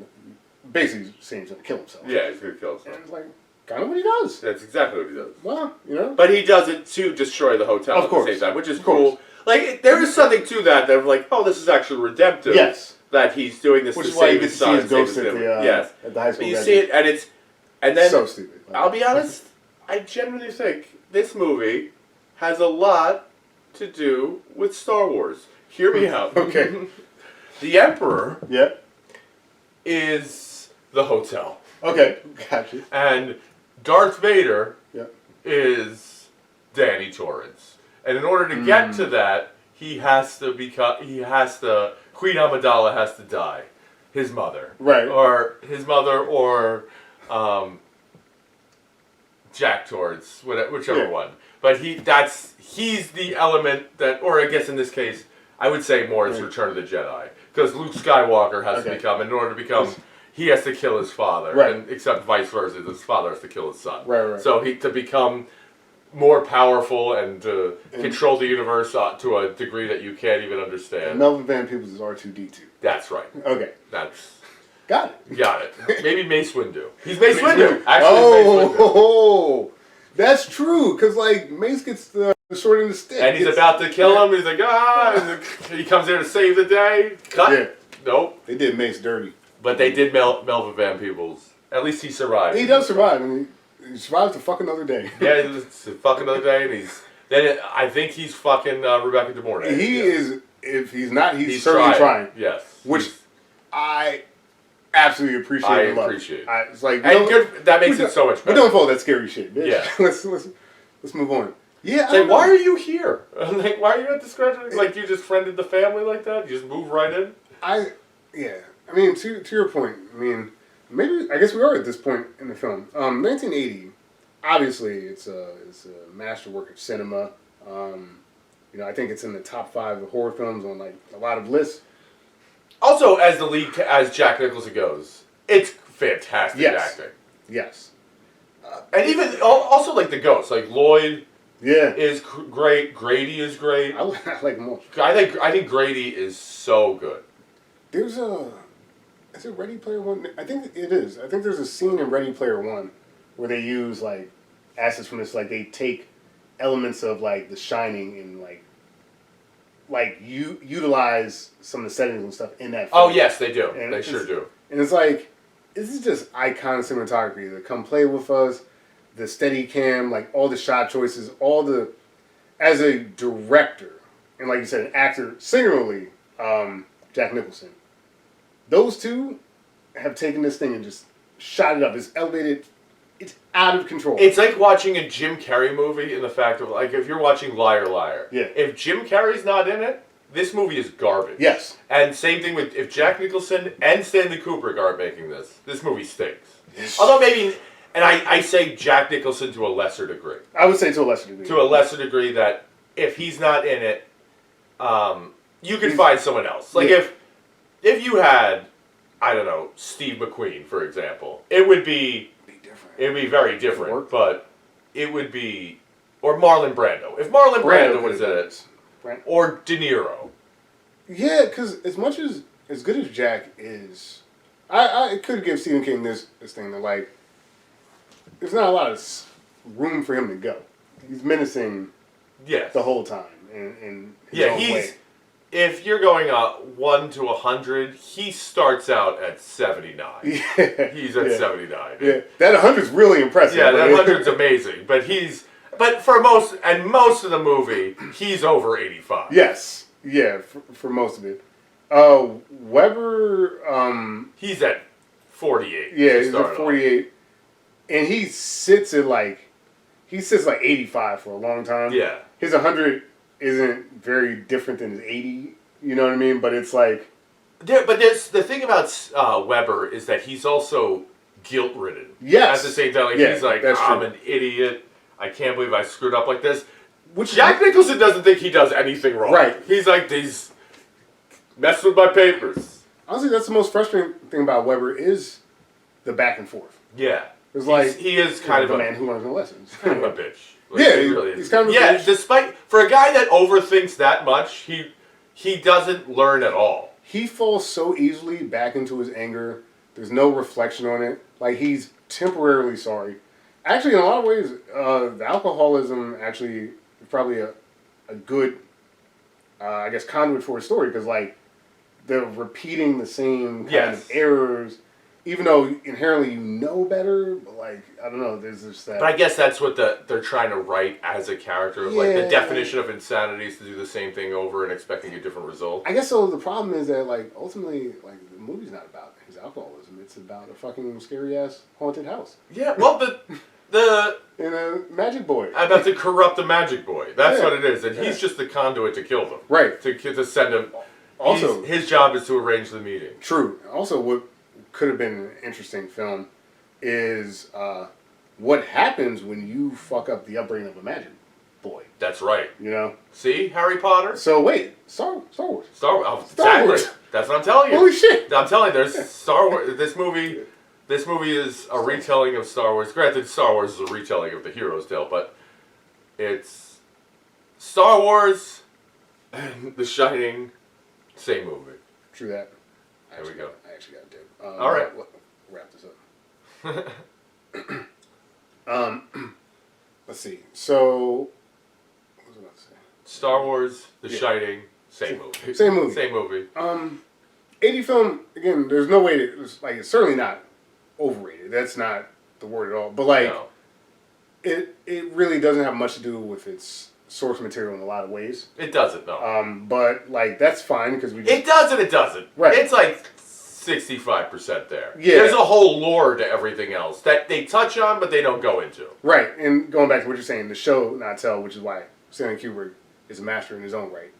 basically saying he's going to kill himself. Yeah, he's going to kill himself. And it's like, kind of what he does. That's exactly what he does. Well, you know. But he does it to destroy the hotel Of course. at the same time, which is cool. Like, there is something to that of like, oh, this is actually redemptive. Yes. That he's doing this which to is why you save get his to see son. his ghost at the high school. But you see it, and then so stupid. I'll be honest, I genuinely think this movie has a lot to do with Star Wars. Hear me out. Okay. The Emperor Yeah. is the hotel. Okay. Gotcha. And Darth Vader Yeah. is Danny Torrance. And in order to get to that, Queen Amidala has to die. His mother. Right. Or his mother or Jack Torrance, whichever one. But he's the element that, or I guess in this case, I would say more it's Return of the Jedi. Because Luke Skywalker has to become, in order to become, he has to kill his father. Right. And except vice versa, his father has to kill his son. Right. So to become more powerful and to control the universe to a degree that you can't even understand. And Melvin Van Peebles is R2-D2. That's right. Okay. Got it. Maybe Mace Windu. He's Mace Windu. Actually, Mace Windu. Oh, that's true. Because like Mace gets the short end of the stick, and he's about to kill him. He's like, and he comes there to save the day. Cut. Yeah. Nope. They did Mace dirty. But they did Melvin Van Peebles. At least he survived. He does survive, and he survives to fuck another day. Yeah, it's a fuck another day, and I think he's fucking Rebecca De Mornay. He is. If he's not, he's certainly trying. Yes. Which I absolutely appreciate. I and love. appreciate. It's like that makes it so much better. We don't follow that scary shit. Bitch. Yeah. let's move on. Yeah. It's like, why are you here? Like, why are you at this graduate? Like, you just friended the family like that? You just move right in? I mean, to your point, I mean, maybe, I guess we are at this point in the film. 1980, obviously, it's a masterwork of cinema. You know, I think it's in the top 5 of horror films on, like, a lot of lists. Also, as Jack Nicholson goes, it's fantastic acting. Yes. And even, also, like, the ghosts. Like, Lloyd is great. Grady is great. I like them all. I think Grady is so good. There's is it Ready Player One? I think it is. I think there's a scene in Ready Player One where they use, like, assets from this, like, they take elements of, like, The Shining and, like you utilize some of the settings and stuff in that film. Oh, yes, they do. And they sure do. And it's like, this is just icon cinematography. The Come Play With Us, the steady cam, like, all the shot choices, as a director, and like you said, an actor, singularly, Jack Nicholson, those two have taken this thing and just shot it up. It's elevated. It's out of control. It's like watching a Jim Carrey movie in the fact of, like, if you're watching Liar Liar. Yeah. If Jim Carrey's not in it, this movie is garbage. Yes. And same thing with, if Jack Nicholson and Stanley Kubrick aren't making this movie stinks. Although maybe, and I say Jack Nicholson to a lesser degree. I would say to a lesser degree. To a lesser degree that if he's not in it, you can find someone else. Like, if you had, I don't know, Steve McQueen, for example, it would be very different, but it would be, or Marlon Brando. If Marlon Brando was in it, or De Niro. Yeah, because as good as Jack is, I could give Stephen King this thing that, like, there's not a lot of room for him to go. He's menacing the whole time. In his own way. If you're going 1 to 100, he starts out at 79. Yeah. He's at 79. Yeah, that 100's really impressive. Yeah, that 100's amazing. But for most of the movie, he's over 85. Yes. Yeah, for most of it. Weber, he's at 48. Yeah, he's at 48. And he sits at like 85 for a long time. Yeah. His 100 isn't very different than his 80, you know what I mean? But it's like, But there's the thing about Weber is that he's also guilt-ridden. Yes. At the same time, like Yeah, he's like, that's I'm true. an idiot. I can't believe I screwed up like this. Which Jack Nicholson doesn't think he does anything wrong. Right. He's like, he's messing with my papers. Honestly, that's the most frustrating thing about Weber is the back and forth. Yeah. It's like he is kind of a a man who learns no lessons. kind of a bitch. Like, Yeah, he really is. he's kind of a yeah. bitch. Despite for a guy that overthinks that much, he doesn't learn at all. He falls so easily back into his anger. There's no reflection on it. Like, he's temporarily sorry. Actually, in a lot of ways, the alcoholism actually is probably a good, I guess, conduit for his story, because, like, they're repeating the same kind of errors, even though inherently you know better, but, like, I don't know, there's just that... But I guess that's what they're trying to write as a character. Like, the definition of insanity is to do the same thing over and expecting a different result. I guess so. The problem is that, like, ultimately, like, the movie's not about his alcoholism. It's about a fucking scary-ass haunted house. Yeah, well, And a magic boy. about to corrupt the magic boy. That's what it is. And Yeah. he's just the conduit to kill them. Right. To send him... Also... his job is to arrange the meeting. True. Also, what could have been an interesting film is what happens when you fuck up the upbringing of a magic boy. That's right. You know? See, Harry Potter? So wait, Star Wars. Star Wars. Star Exactly. Wars. That's what I'm telling you. Holy shit. I'm telling you, there's Star Wars. This movie is a retelling of Star Wars. Granted, Star Wars is a retelling of the hero's tale, but it's Star Wars and The Shining, same movie. True that. There we go. I actually got a dip. All right. Wrap this up. Let's see. So, what was I about to say? Star Wars, The Shining, same movie. Same movie. Same movie. 80 film, again, there's no way to, it's certainly not overrated. That's not the word at all. But, like, No. it really doesn't have much to do with its source material in a lot of ways. It doesn't, no. But, like, that's fine because we just... It does and it doesn't. Right. It's like 65% there. Yeah. There's a whole lore to everything else that they touch on but they don't go into. Right, and going back to what you're saying, the show, not tell, which is why Stanley Kubrick is a master in his own right.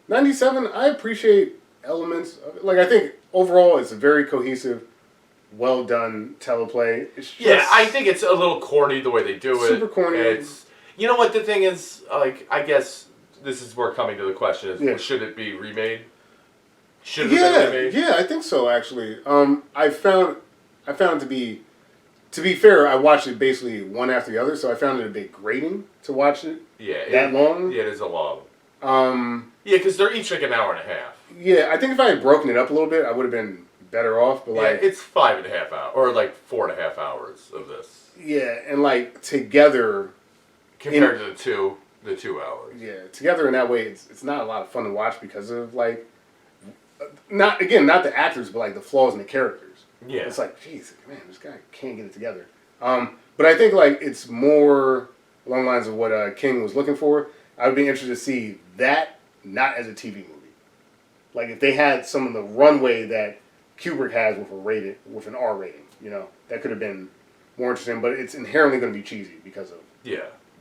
97, I appreciate elements of it. Like, I think overall it's a very cohesive, well done teleplay. It's just Yeah, I think it's a little corny the way they do it. Super corny. It's, you know what the thing is, like, I guess this is where coming to the question is, should it be remade? Should it have been remade? Yeah, I think so, actually. I found it to be fair, I watched it basically one after the other, so I found it a bit grating to watch it that long. Yeah, it is a long. Yeah, because they're each like an hour and a half. Yeah, I think if I had broken it up a little bit, I would have been better off. But like, it's 5.5 hours, or like 4.5 hours of this. Yeah, and like together, compared to the 2 hours. Yeah, together in that way, it's not a lot of fun to watch because of like, not the actors, but like the flaws in the characters. Yeah, it's like, geez, man, this guy can't get it together. But I think like it's more along the lines of what King was looking for. I would be interested to see that not as a TV movie. Like if they had some of the runway that Kubrick has with an R rating, you know, that could have been more interesting. But it's inherently going to be cheesy because of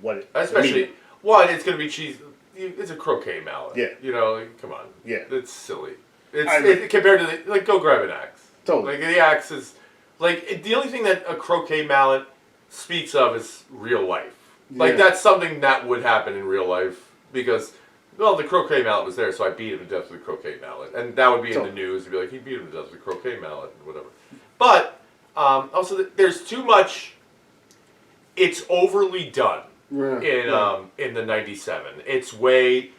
what it. Especially one, it's going to be cheesy. It's a croquet mallet. Yeah, you know, like, come on. Yeah, it's silly. It's compared to like go grab an axe. Totally. Like the axe is like the only thing that a croquet mallet speaks of is real life. Like that's something that would happen in real life because, well, the croquet mallet was there, so I beat him to death with a croquet mallet, and that would be in the news. It'd be like he beat him to death with a croquet mallet and whatever. But also, there's too much. It's overly done in the '97. It's way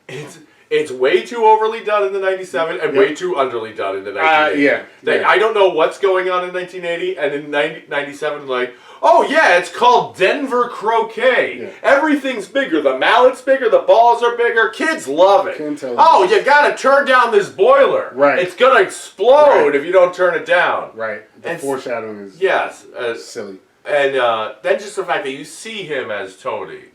too overly done in the '97 and way too underly done in the 1980. I don't know what's going on in 1980 and in '97, like, oh yeah, it's called Denver Croquet. Yeah. Everything's bigger. The mallet's bigger. The balls are bigger. Kids love it. Oh, you gotta turn down this boiler. Right. It's gonna explode if you don't turn it down. Right. The foreshadowing is silly. And then just the fact that you see him as Tony,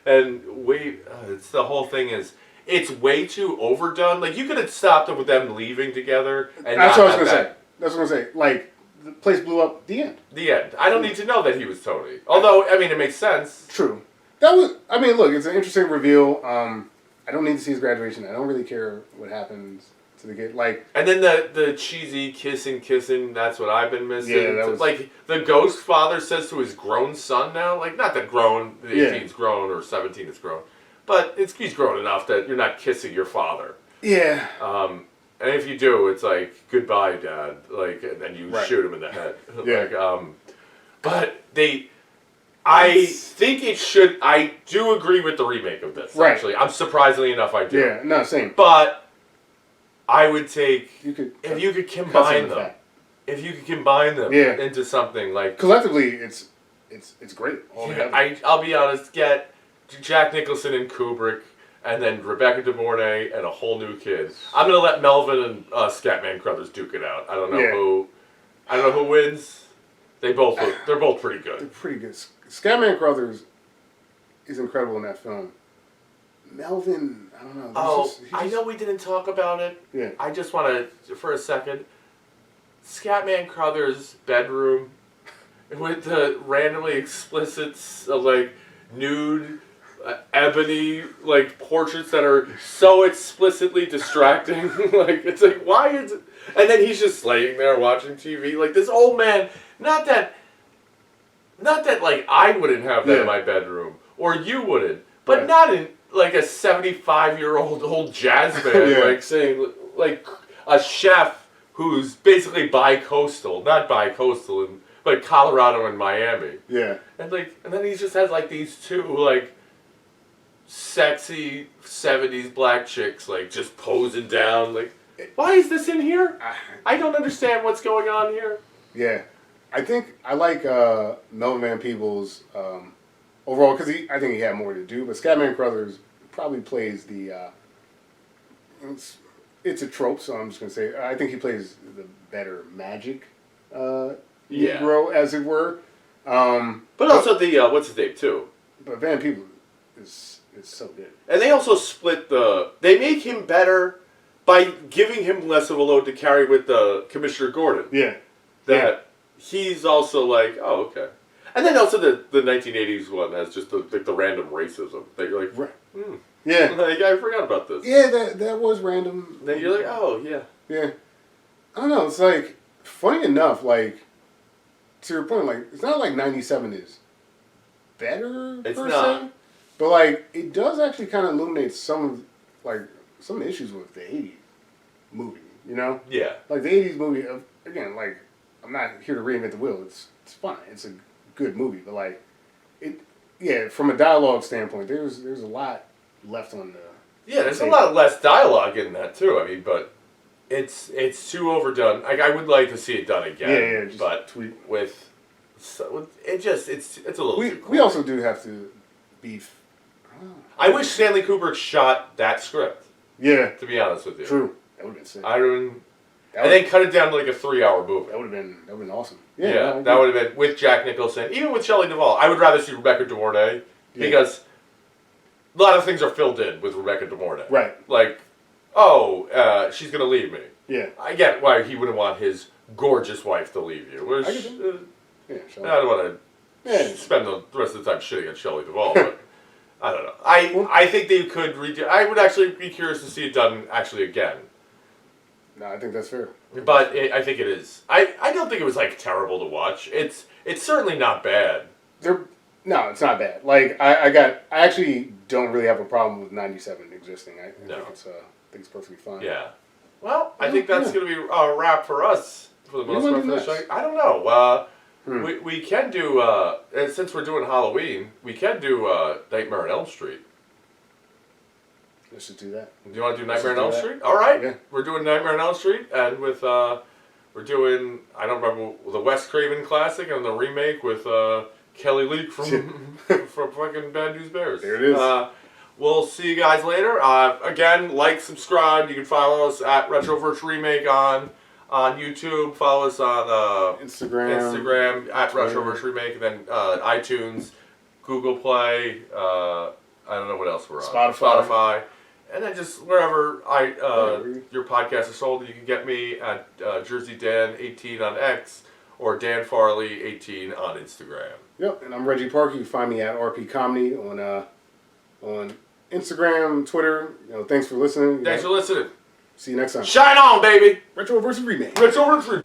it's the whole thing is. It's way too overdone. Like, you could have stopped it with them leaving together. And That's what I was going to say. That's what I was going to say. Like, the place blew up, the end. The end. I don't need to know that he was Tony. Although, I mean, it makes sense. True. Look, it's an interesting reveal. I don't need to see his graduation. I don't really care what happens to the kid. Like, and then the cheesy kissing. That's what I've been missing. Yeah, that was... Like the ghost father says to his grown son now. Like not that grown, the 18's grown or 17 is grown, but he's grown enough that you're not kissing your father. Yeah. And if you do, it's like goodbye, Dad. Like, and then you shoot him in the head. Yeah. Like, but I think it should. I do agree with the remake of this. Right. Actually, I'm surprisingly enough, I do. Yeah. No, same. But I would take if you could combine them. If you could combine them into something like collectively, it's great. I'll be honest. Get Jack Nicholson and Kubrick, and then Rebecca De Mornay and a whole new kid. I'm gonna let Melvin and Scatman Crothers duke it out. I don't know who wins. They're both pretty good. They're pretty good. Scatman Crothers is incredible in that film. Melvin, I don't know. I know we didn't talk about it. Yeah. I just want to, for a second, Scatman Crothers' bedroom with the randomly explicit, like, nude, ebony, like, portraits that are so explicitly distracting. Like, it's like, why is it? And then he's just laying there watching TV. Like, this old man, not that like, I wouldn't have that in my bedroom, or you wouldn't, but not in, like, a 75-year-old old jazz band, like, saying, like, a chef who's basically bi-coastal, not bi-coastal, but Colorado and Miami. Yeah. And then he just has, like, these two, like, sexy 70s black chicks, like, just posing down, like, why is this in here? I don't understand what's going on here. Yeah. I think I like Melvin Van Peebles overall because I think he had more to do, but Scatman Crothers probably plays the... it's a trope, so I'm just going to say I think he plays the better magic Negro, as it were. But also the, what's his name, too? But Van Peebles is so good. And they also split they make him better by giving him less of a load to carry with Commissioner Gordon. Yeah. He's also like, oh, okay. And then also the 1980s one has just the random racism. That you're like, yeah. Like, I forgot about this. Yeah, that was random. Then you're like, oh, yeah. Yeah. I don't know, it's like, funny enough, like, to your point, like, it's not like 97 is better, it's per not. se. But, like, it does actually kind of illuminate some of the issues with the 80s movie, you know? Yeah. Like, the 80s movie, again, like, I'm not here to reinvent the wheel. It's fine. It's a good movie. But, like, from a dialogue standpoint, there's a lot left on the... Yeah, there's a lot less dialogue in that, too. I mean, but it's too overdone. Like, I would like to see it done again. Yeah, but with... it's a little too cool. We also do have to beef... I wish Stanley Kubrick shot that script. Yeah. To be honest with you. True. That would have been sick. And then cut it down to like a 3-hour movie. That would have been awesome. Yeah, that would have been with Jack Nicholson, even with Shelley Duvall. I would rather see Rebecca De Mornay because a lot of things are filled in with Rebecca De Mornay. Right. Like, she's gonna leave me. Yeah. I get why he wouldn't want his gorgeous wife to leave you. Which, I don't want to spend the rest of the time shitting on Shelley Duvall, but I don't know. I think they could redo. I would actually be curious to see it done actually again. No, I think that's fair. But I think it is. I don't think it was like terrible to watch. It's certainly not bad. No, it's not bad. Like I actually don't really have a problem with 97 existing. I think it's perfectly fine. Yeah. Well, I think that's going to be a wrap for us for the most part for the show. I don't know. We can do since we're doing Halloween, we can do Nightmare on Elm Street. Let's just do that. Do you want to do Nightmare on Elm Street? All right. Yeah. We're doing Nightmare on Elm Street, and with we're doing I don't remember the Wes Craven classic and the remake with Kelly Leak from from fucking Bad News Bears. There it is. We'll see you guys later. Again, like, subscribe. You can follow us at Retroverse Remake on YouTube. Follow us on Instagram at Retroverse Remake, and then iTunes, Google Play. I don't know what else we're on. Spotify. And then just wherever your podcasts are sold, you can get me at Jersey Dan 18 on X or Dan Farley 18 on Instagram. Yep, and I'm Reggie Park. You can find me at RP Comedy on Instagram, Twitter. Thanks for listening. Thanks for listening. See you next time. Shine on, baby. Retro versus Remake. Retro.